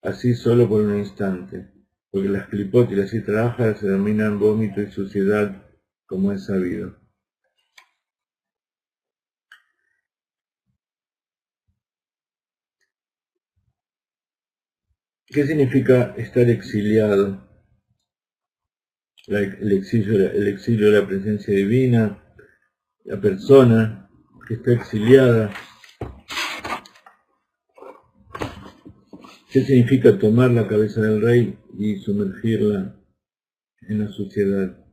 así solo por un instante, porque las klipot y las Sitra Achar se denominan vómito y suciedad, como es sabido. ¿Qué significa estar exiliado? El exilio de la presencia divina, la persona que está exiliada. ¿Qué significa tomar la cabeza del rey y sumergirla en la suciedad.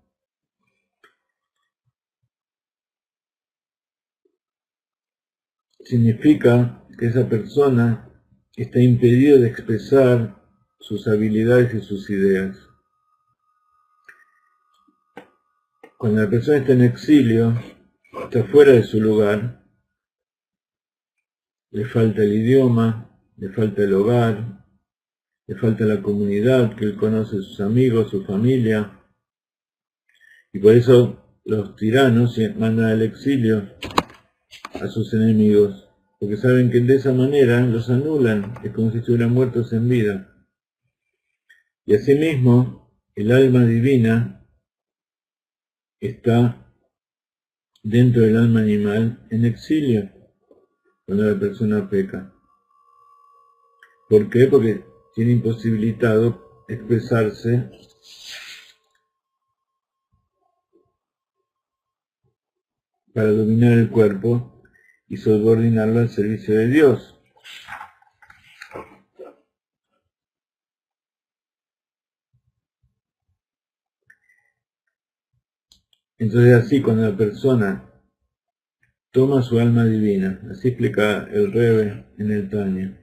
Significa que esa persona está impedida de expresar sus habilidades y sus ideas. Cuando la persona está en exilio, está fuera de su lugar, le falta el idioma, le falta el hogar, le falta la comunidad que él conoce, sus amigos, su familia, y por eso los tiranos mandan al exilio a sus enemigos, porque saben que de esa manera los anulan, es como si estuvieran muertos en vida. Y asimismo, el alma divina está dentro del alma animal en exilio cuando la persona peca. ¿Por qué? Porque tiene imposibilitado expresarse para dominar el cuerpo y subordinarlo al servicio de Dios. Entonces así cuando la persona toma su alma divina, así explica el Rebbe en el Tanya,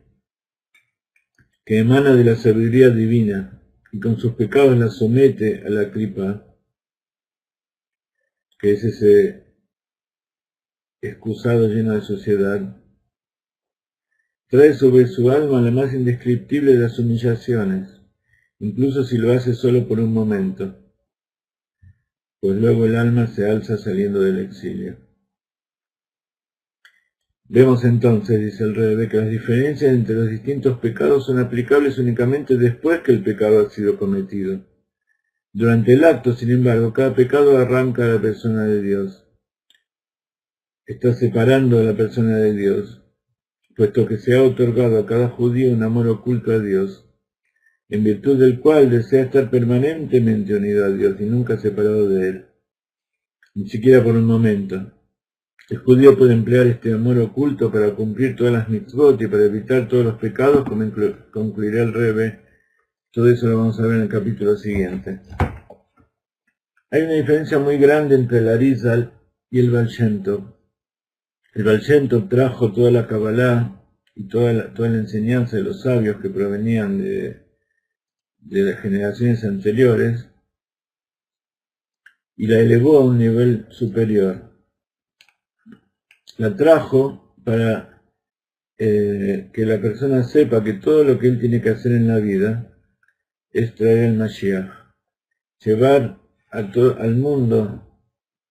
que emana de la sabiduría divina y con sus pecados la somete a la kripa, que es ese excusado lleno de suciedad, trae sobre su alma la más indescriptible de las humillaciones, incluso si lo hace solo por un momento, pues luego el alma se alza saliendo del exilio. Vemos entonces, dice el Rebbe, que las diferencias entre los distintos pecados son aplicables únicamente después que el pecado ha sido cometido. Durante el acto, sin embargo, cada pecado arranca a la persona de Dios. Está separando a la persona de Dios, puesto que se ha otorgado a cada judío un amor oculto a Dios, en virtud del cual desea estar permanentemente unido a Dios y nunca separado de Él, ni siquiera por un momento. El judío puede emplear este amor oculto para cumplir todas las mitzvot y para evitar todos los pecados, como concluirá el Rebbe. Todo eso lo vamos a ver en el capítulo siguiente. Hay una diferencia muy grande entre el Arizal y el Baal Shem Tov. El Baal Shem Tov trajo toda la Kabbalah y toda la enseñanza de los sabios que provenían de las generaciones anteriores y la elevó a un nivel superior. La trajo para que la persona sepa que todo lo que él tiene que hacer en la vida es traer el Mashiach, llevar al mundo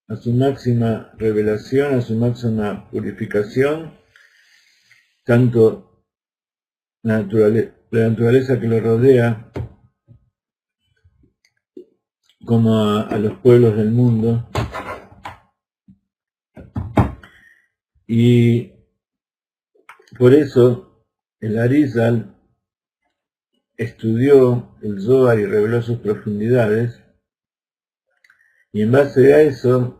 a su máxima revelación, a su máxima purificación, tanto la naturaleza que lo rodea como a los pueblos del mundo. Y por eso el Arizal estudió el Zohar y reveló sus profundidades, y en base a eso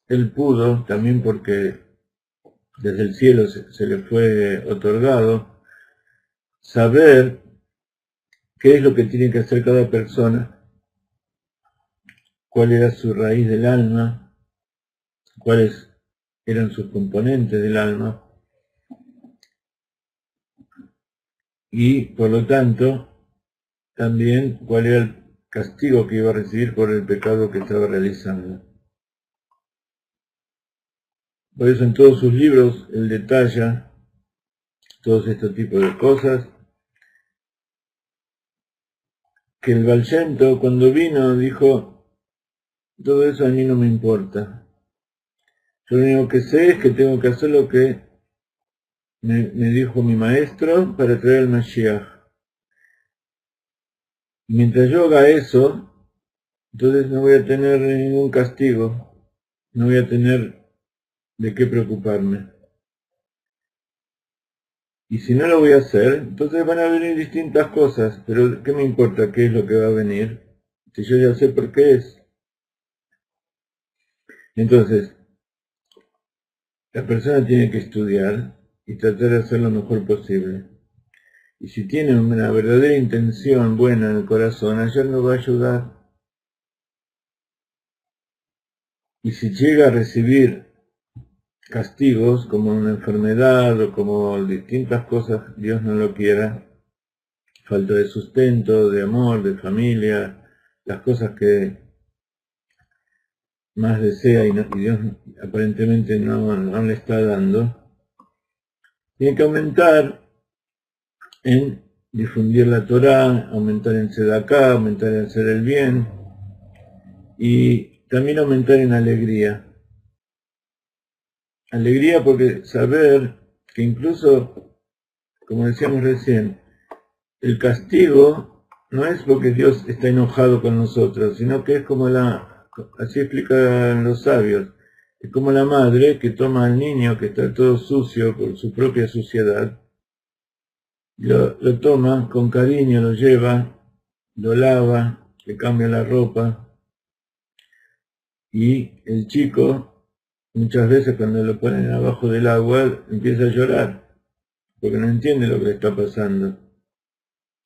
él pudo, también porque desde el cielo se le fue otorgado, saber qué es lo que tiene que hacer cada persona, cuál era su raíz del alma, cuáles eran sus componentes del alma, y por lo tanto también cuál era el castigo que iba a recibir por el pecado que estaba realizando. Por eso en todos sus libros él detalla todos estos tipos de cosas, que el Baal Shem Tov cuando vino dijo: todo eso a mí no me importa, yo lo único que sé es que tengo que hacer lo que me dijo mi maestro para traer el Mashiach. Y mientras yo haga eso, entonces no voy a tener ningún castigo, no voy a tener de qué preocuparme. Y si no lo voy a hacer, entonces van a venir distintas cosas, pero ¿qué me importa qué es lo que va a venir? Si yo ya sé por qué es. Entonces, la persona tiene que estudiar y tratar de hacer lo mejor posible. Y si tiene una verdadera intención buena en el corazón, ayer nos va a ayudar. Y si llega a recibir castigos como una enfermedad o como distintas cosas, Dios no lo quiera, falta de sustento, de amor, de familia, las cosas que más desea y Dios aparentemente no le está dando, tiene que aumentar en difundir la Torá, aumentar en Sedaká, aumentar en hacer el bien y también aumentar en alegría. Alegría porque saber que incluso, como decíamos recién, el castigo no es porque Dios está enojado con nosotros, sino que es como así explican los sabios, es como la madre que toma al niño que está todo sucio por su propia suciedad, lo toma con cariño, lo lleva, lo lava, le cambia la ropa, y el chico, muchas veces cuando lo ponen abajo del agua, empieza a llorar, porque no entiende lo que le está pasando.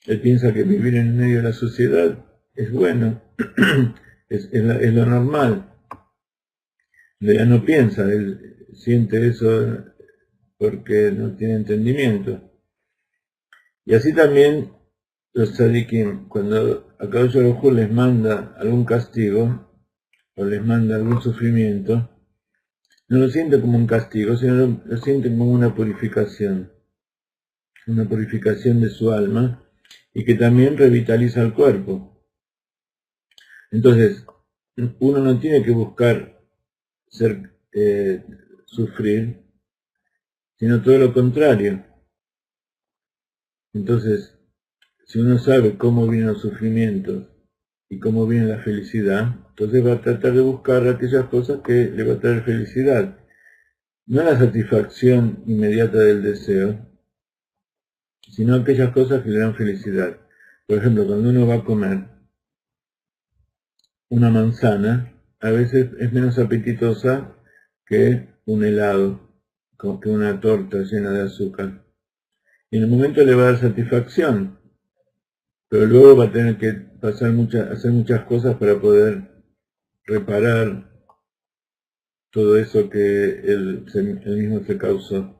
Él piensa que vivir en medio de la sociedad es bueno, es lo normal. Ella no piensa, él siente eso porque no tiene entendimiento. Y así también los tzadikim, cuando Akadosh Baruj Hu les manda algún castigo o les manda algún sufrimiento, no lo sienten como un castigo, sino lo sienten como una purificación de su alma y que también revitaliza el cuerpo. Entonces, uno no tiene que buscar sufrir, sino todo lo contrario. Entonces, si uno sabe cómo vienen los sufrimientos y cómo viene la felicidad, entonces va a tratar de buscar aquellas cosas que le va a traer felicidad. No la satisfacción inmediata del deseo, sino aquellas cosas que le dan felicidad. Por ejemplo, cuando uno va a comer una manzana, a veces es menos apetitosa que un helado, que una torta llena de azúcar. Y en el momento le va a dar satisfacción, pero luego va a tener que hacer muchas cosas para poder reparar todo eso que él mismo se causó.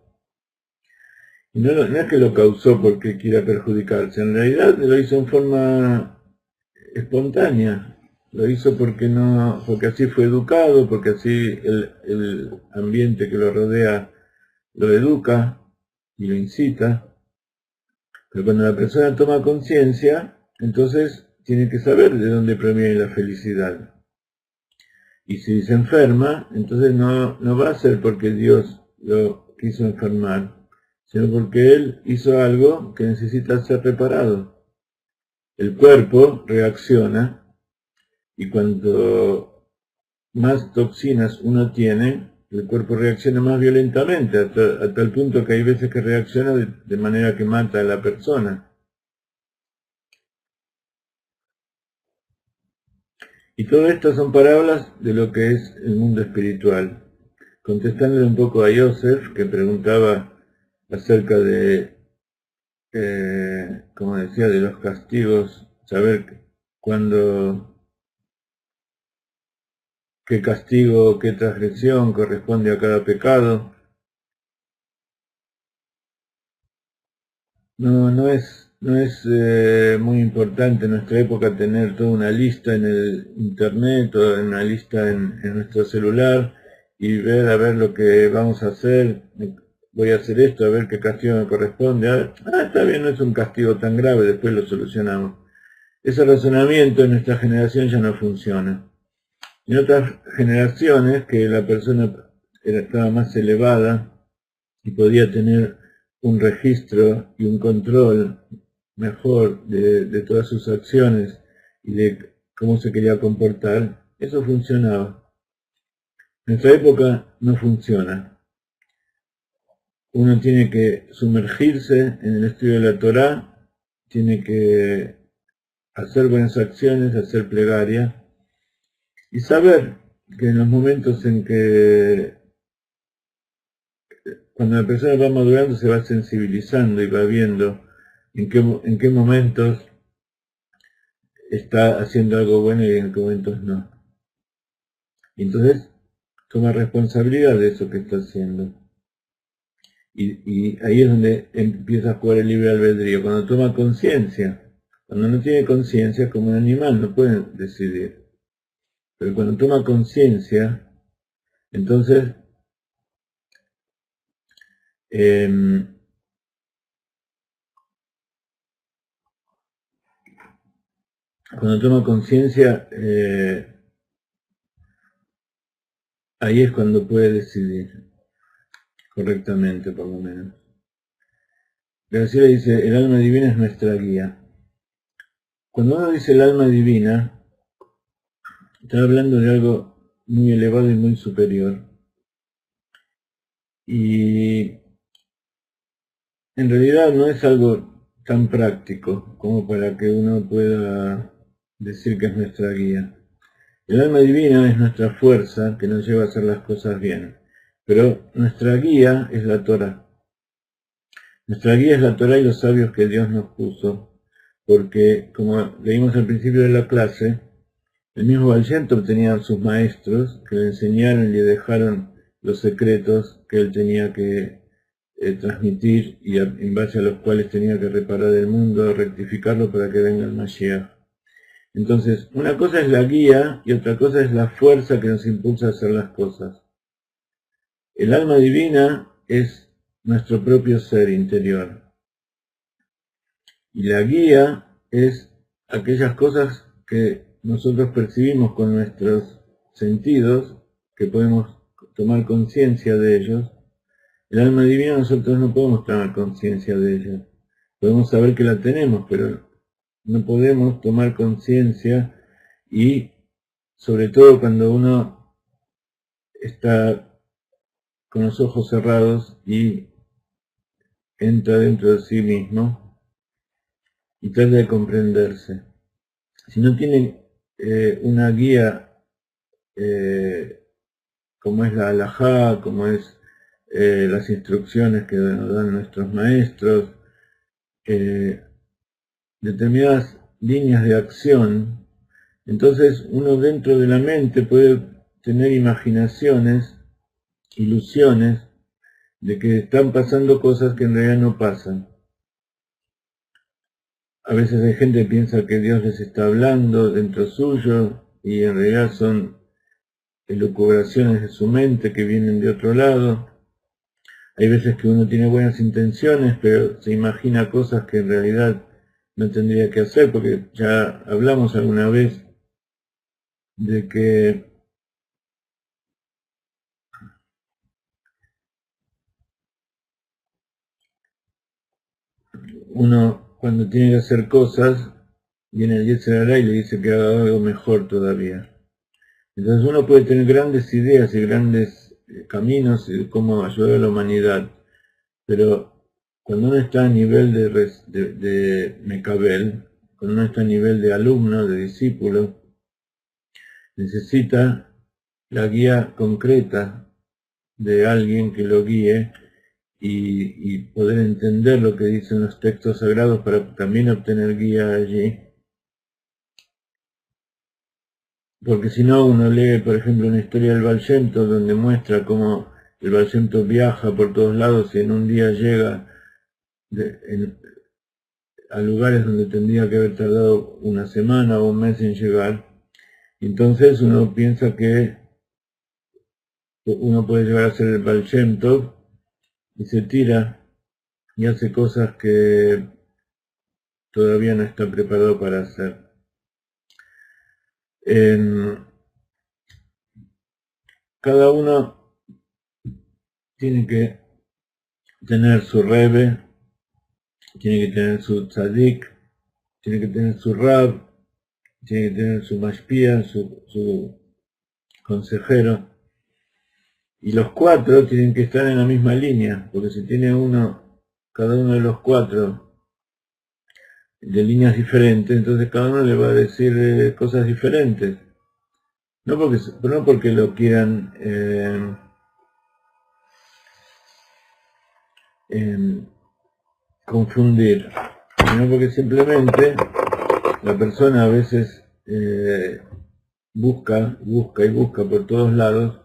Y no es que lo causó porque quiera perjudicarse, en realidad lo hizo en forma espontánea, lo hizo porque así fue educado, porque así el ambiente que lo rodea lo educa y lo incita. Pero cuando la persona toma conciencia, entonces tiene que saber de dónde proviene la felicidad. Y si se enferma, entonces no va a ser porque Dios lo quiso enfermar, sino porque él hizo algo que necesita ser reparado. El cuerpo reacciona y cuanto más toxinas uno tiene, el cuerpo reacciona más violentamente, hasta el punto que hay veces que reacciona de manera que mata a la persona. Y todo esto son parábolas de lo que es el mundo espiritual. Contestándole un poco a Yosef, que preguntaba acerca de, como decía, de los castigos, saber qué castigo, qué transgresión corresponde a cada pecado. No es muy importante en nuestra época tener toda una lista en el internet o una lista en nuestro celular y ver a ver lo que vamos a hacer. Voy a hacer esto, a ver qué castigo me corresponde. Está bien, no es un castigo tan grave, después lo solucionamos. Ese razonamiento en nuestra generación ya no funciona. En otras generaciones que la persona estaba más elevada y podía tener un registro y un control mejor de todas sus acciones y de cómo se quería comportar, eso funcionaba. En nuestra época no funciona. Uno tiene que sumergirse en el estudio de la Torá, tiene que hacer buenas acciones, hacer plegaria y saber que en los momentos en que cuando la persona va madurando se va sensibilizando y va viendo en qué momentos está haciendo algo bueno y en qué momentos no. Y entonces toma responsabilidad de eso que está haciendo. Y ahí es donde empieza a jugar el libre albedrío, cuando toma conciencia. Cuando no tiene conciencia es como un animal, no puede decidir. Pero cuando toma conciencia, entonces cuando toma conciencia, ahí es cuando puede decidir correctamente, por lo menos. Graciela dice, el alma divina es nuestra guía. Cuando uno dice el alma divina, está hablando de algo muy elevado y muy superior. Y en realidad no es algo tan práctico como para que uno pueda decir que es nuestra guía. El alma divina es nuestra fuerza que nos lleva a hacer las cosas bien. Pero nuestra guía es la Torah. Nuestra guía es la Torah y los sabios que Dios nos puso. Porque, como leímos al principio de la clase, el mismo Baal Shem Tov tenía sus maestros que le enseñaron y le dejaron los secretos que él tenía que transmitir y en base a los cuales tenía que reparar el mundo, rectificarlo para que venga el Mashiach. Entonces, una cosa es la guía y otra cosa es la fuerza que nos impulsa a hacer las cosas. El alma divina es nuestro propio ser interior. Y la guía es aquellas cosas que nosotros percibimos con nuestros sentidos, que podemos tomar conciencia de ellos. El alma divina nosotros no podemos tomar conciencia de ella. Podemos saber que la tenemos, pero no podemos tomar conciencia, y sobre todo cuando uno está con los ojos cerrados y entra dentro de sí mismo y trata de comprenderse. Si no tiene una guía como es la halajá, como es las instrucciones que nos dan nuestros maestros, determinadas líneas de acción, entonces uno dentro de la mente puede tener imaginaciones, ilusiones de que están pasando cosas que en realidad no pasan. A veces hay gente que piensa que Dios les está hablando dentro suyo y en realidad son elucubraciones de su mente que vienen de otro lado. Hay veces que uno tiene buenas intenciones, pero se imagina cosas que en realidad no tendría que hacer, porque ya hablamos alguna vez de que uno cuando tiene que hacer cosas, viene el Yetzer Hará y le dice que haga algo mejor todavía. Entonces uno puede tener grandes ideas y grandes caminos de cómo ayudar a la humanidad, pero cuando uno está a nivel de Mekabel, cuando uno está a nivel de alumno, de discípulo, necesita la guía concreta de alguien que lo guíe y poder entender lo que dicen los textos sagrados para también obtener guía allí. Porque si no, uno lee, por ejemplo, una historia del Baal Shem Tov donde muestra cómo el Baal Shem Tov viaja por todos lados y en un día llega a lugares donde tendría que haber tardado una semana o un mes en llegar. Entonces uno piensa que uno puede llegar a ser el Baal Shem Tov y se tira y hace cosas que todavía no está preparado para hacer. Cada uno tiene que tener su Rebbe, tiene que tener su Tzadik, tiene que tener su Rab, tiene que tener su Mashpia, su consejero. Y los cuatro tienen que estar en la misma línea, porque si tiene cada uno de los cuatro de líneas diferentes, entonces cada uno le va a decir cosas diferentes. No porque lo quieran confundir, sino porque simplemente la persona a veces busca por todos lados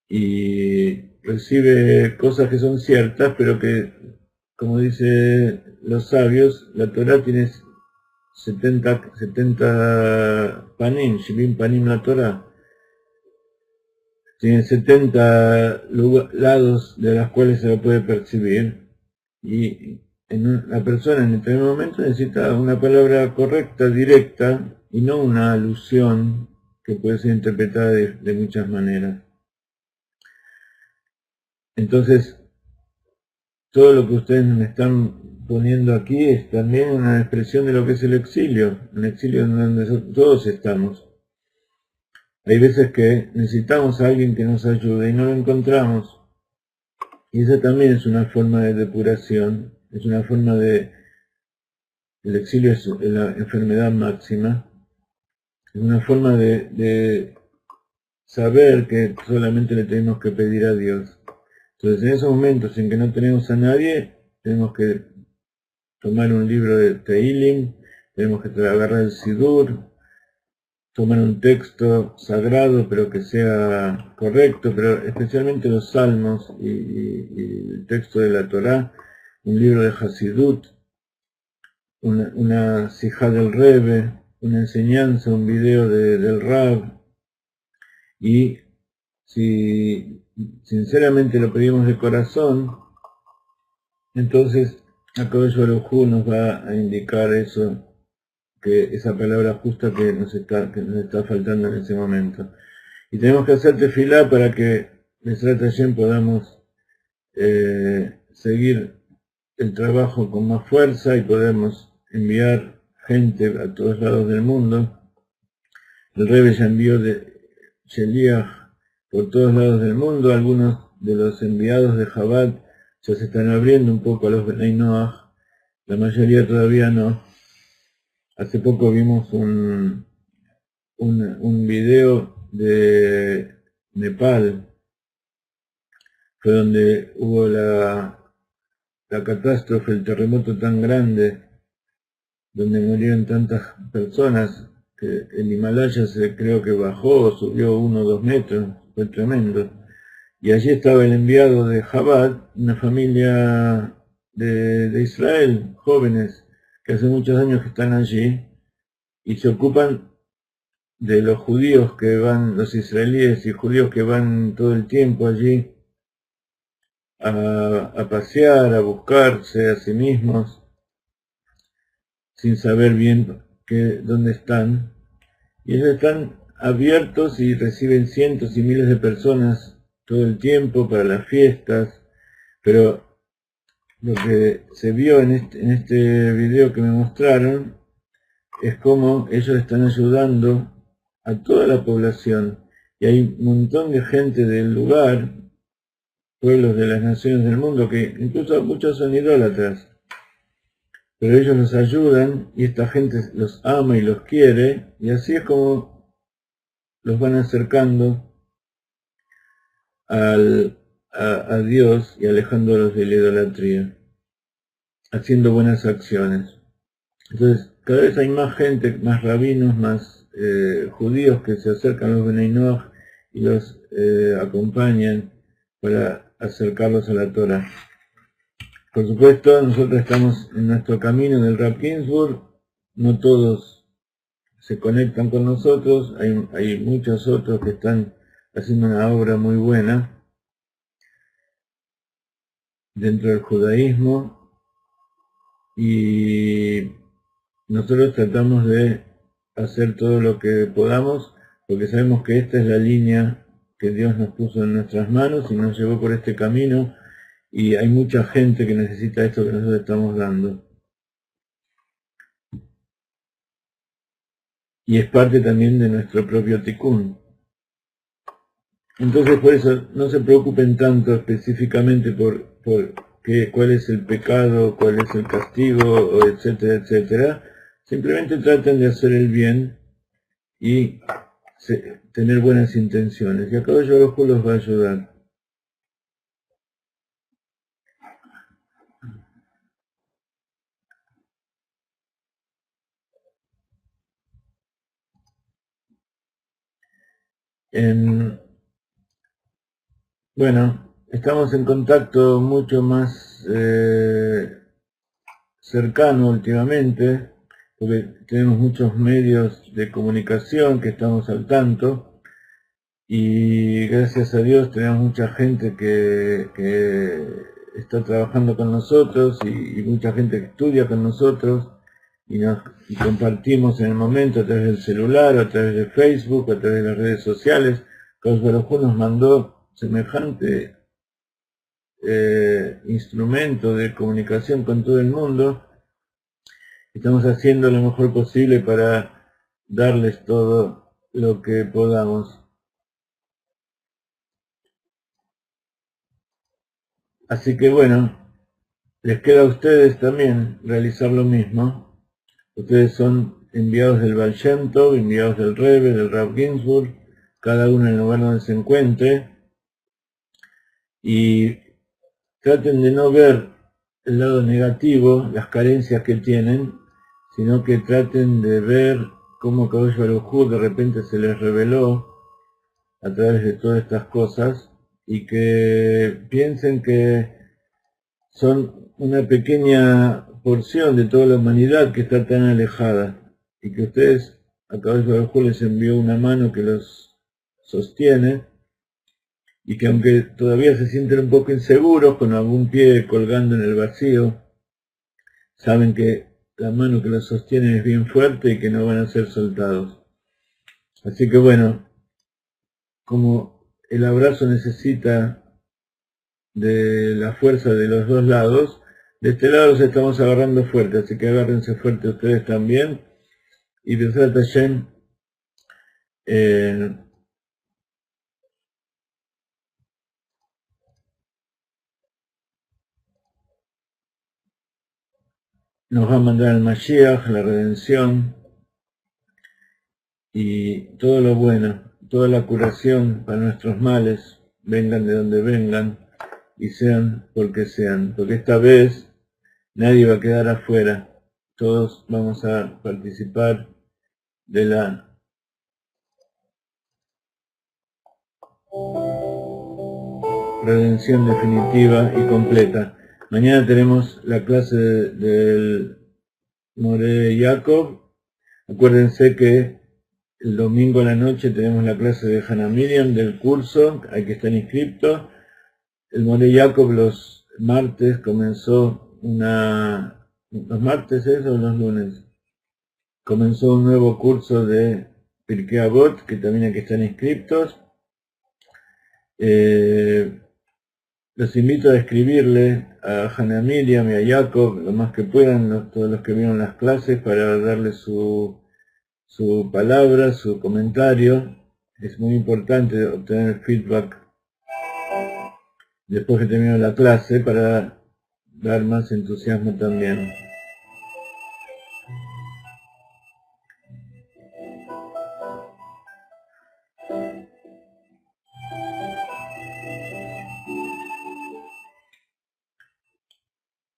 y recibe cosas que son ciertas, pero que, como dicen los sabios, la Torah tiene 70 panim, Shivim panim la Torah, tiene 70 lados de los cuales se lo puede percibir, y la persona en determinado momento necesita una palabra correcta, directa, y no una alusión que puede ser interpretada de muchas maneras. Entonces, todo lo que ustedes me están poniendo aquí es también una expresión de lo que es el exilio, un exilio en donde todos estamos. Hay veces que necesitamos a alguien que nos ayude y no lo encontramos. Y esa también es una forma de depuración, es una forma de... El exilio es la enfermedad máxima, es una forma de saber que solamente le tenemos que pedir a Dios. Entonces, en esos momentos en que no tenemos a nadie, tenemos que tomar un libro de Teilim, tenemos que agarrar el Sidur, tomar un texto sagrado, pero que sea correcto, pero especialmente los salmos y el texto de la Torá, un libro de Hasidut, una sijá del Rebbe, una enseñanza, un video del Rab, y si sinceramente lo pedimos de corazón, entonces HaKadosh Baruj Hu nos va a indicar eso, que esa palabra justa que nos está faltando en ese momento. Y tenemos que hacer tefilá para que Besrat Hashem podamos seguir el trabajo con más fuerza y podemos enviar gente a todos lados del mundo. El Rebbe ya envió de Sheliach por todos lados del mundo. Algunos de los enviados de Chabad ya se están abriendo un poco a los Bnei Noach, la mayoría todavía no. Hace poco vimos un video de Nepal, fue donde hubo la catástrofe, el terremoto tan grande, donde murieron tantas personas, que el Himalaya creo que bajó, subió 1 o 2 metros, fue tremendo. Y allí estaba el enviado de Chabad, una familia de Israel, jóvenes, que hace muchos años que están allí, y se ocupan de los judíos que van, los israelíes y judíos que van todo el tiempo allí a pasear, a buscarse a sí mismos, sin saber bien dónde están. Y ellos están abiertos y reciben cientos y miles de personas todo el tiempo para las fiestas, pero lo que se vio en este video que me mostraron es cómo ellos están ayudando a toda la población, y hay un montón de gente del lugar, pueblos de las naciones del mundo, que incluso muchos son idólatras, pero ellos los ayudan y esta gente los ama y los quiere, y así es como los van acercando a Dios y alejándolos de la idolatría, haciendo buenas acciones. Entonces, cada vez hay más gente, más rabinos, más judíos que se acercan a los Bnei Noach y los acompañan para acercarlos a la Torah. Por supuesto, nosotros estamos en nuestro camino del Rav Ginsburg, no todos se conectan con nosotros, hay muchos otros que están haciendo una obra muy buena dentro del judaísmo, y nosotros tratamos de hacer todo lo que podamos, porque sabemos que esta es la línea que Dios nos puso en nuestras manos y nos llevó por este camino, y hay mucha gente que necesita esto que nosotros estamos dando. Y es parte también de nuestro propio tikkun. Entonces, por eso no se preocupen tanto específicamente por cuál es el pecado, cuál es el castigo, etcétera, etcétera. Simplemente traten de hacer el bien y tener buenas intenciones. Y acá Baruj Hu los va a ayudar. Bueno, estamos en contacto mucho más cercano últimamente, porque tenemos muchos medios de comunicación que estamos al tanto, y gracias a Dios tenemos mucha gente que está trabajando con nosotros y mucha gente que estudia con nosotros y compartimos en el momento a través del celular, a través de Facebook, a través de las redes sociales. Kadosh Baruj Hu nos mandó semejante instrumento de comunicación con todo el mundo. Estamos haciendo lo mejor posible para darles todo lo que podamos. Así que bueno, les queda a ustedes también realizar lo mismo. Ustedes son enviados del Baal Shem Tov, enviados del Rebbe, del Rav Ginsburg, cada uno en el lugar donde se encuentre, y traten de no ver el lado negativo, las carencias que tienen, sino que traten de ver cómo Kadosh Baruj Hu de repente se les reveló a través de todas estas cosas, y que piensen que son una pequeña porción de toda la humanidad que está tan alejada, y que ustedes, a Kadosh Baruj Hu les envió una mano que los sostiene, y que aunque todavía se sienten un poco inseguros con algún pie colgando en el vacío, saben que la mano que los sostiene es bien fuerte y que no van a ser soltados. Así que bueno, como el abrazo necesita de la fuerza de los dos lados, de este lado los estamos agarrando fuerte, así que agárrense fuerte ustedes también, y B'ezrat Hashem, nos va a mandar el Mashiach, la redención, y todo lo bueno, toda la curación para nuestros males, vengan de donde vengan, y sean porque sean, porque esta vez nadie va a quedar afuera, todos vamos a participar de la redención definitiva y completa. Mañana tenemos la clase del More Jacob. Acuérdense que el domingo a la noche tenemos la clase de Hannah Miriam del curso, hay que estar inscriptos. El More Jacob los martes comenzó ¿los martes es o los lunes? Comenzó un nuevo curso de Pirkei Avot, que también hay que estar inscriptos. Los invito a escribirle a Hannah Miriam y a Jacob lo más que puedan, todos los que vieron las clases, para darle su palabra, su comentario. Es muy importante obtener el feedback después que termine la clase para dar más entusiasmo también.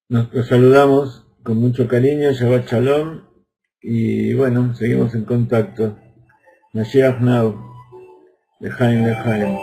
Nos saludamos con mucho cariño, Shabbat Shalom, y bueno, seguimos en contacto. Mashiach Now, Lejaim, Lejaim.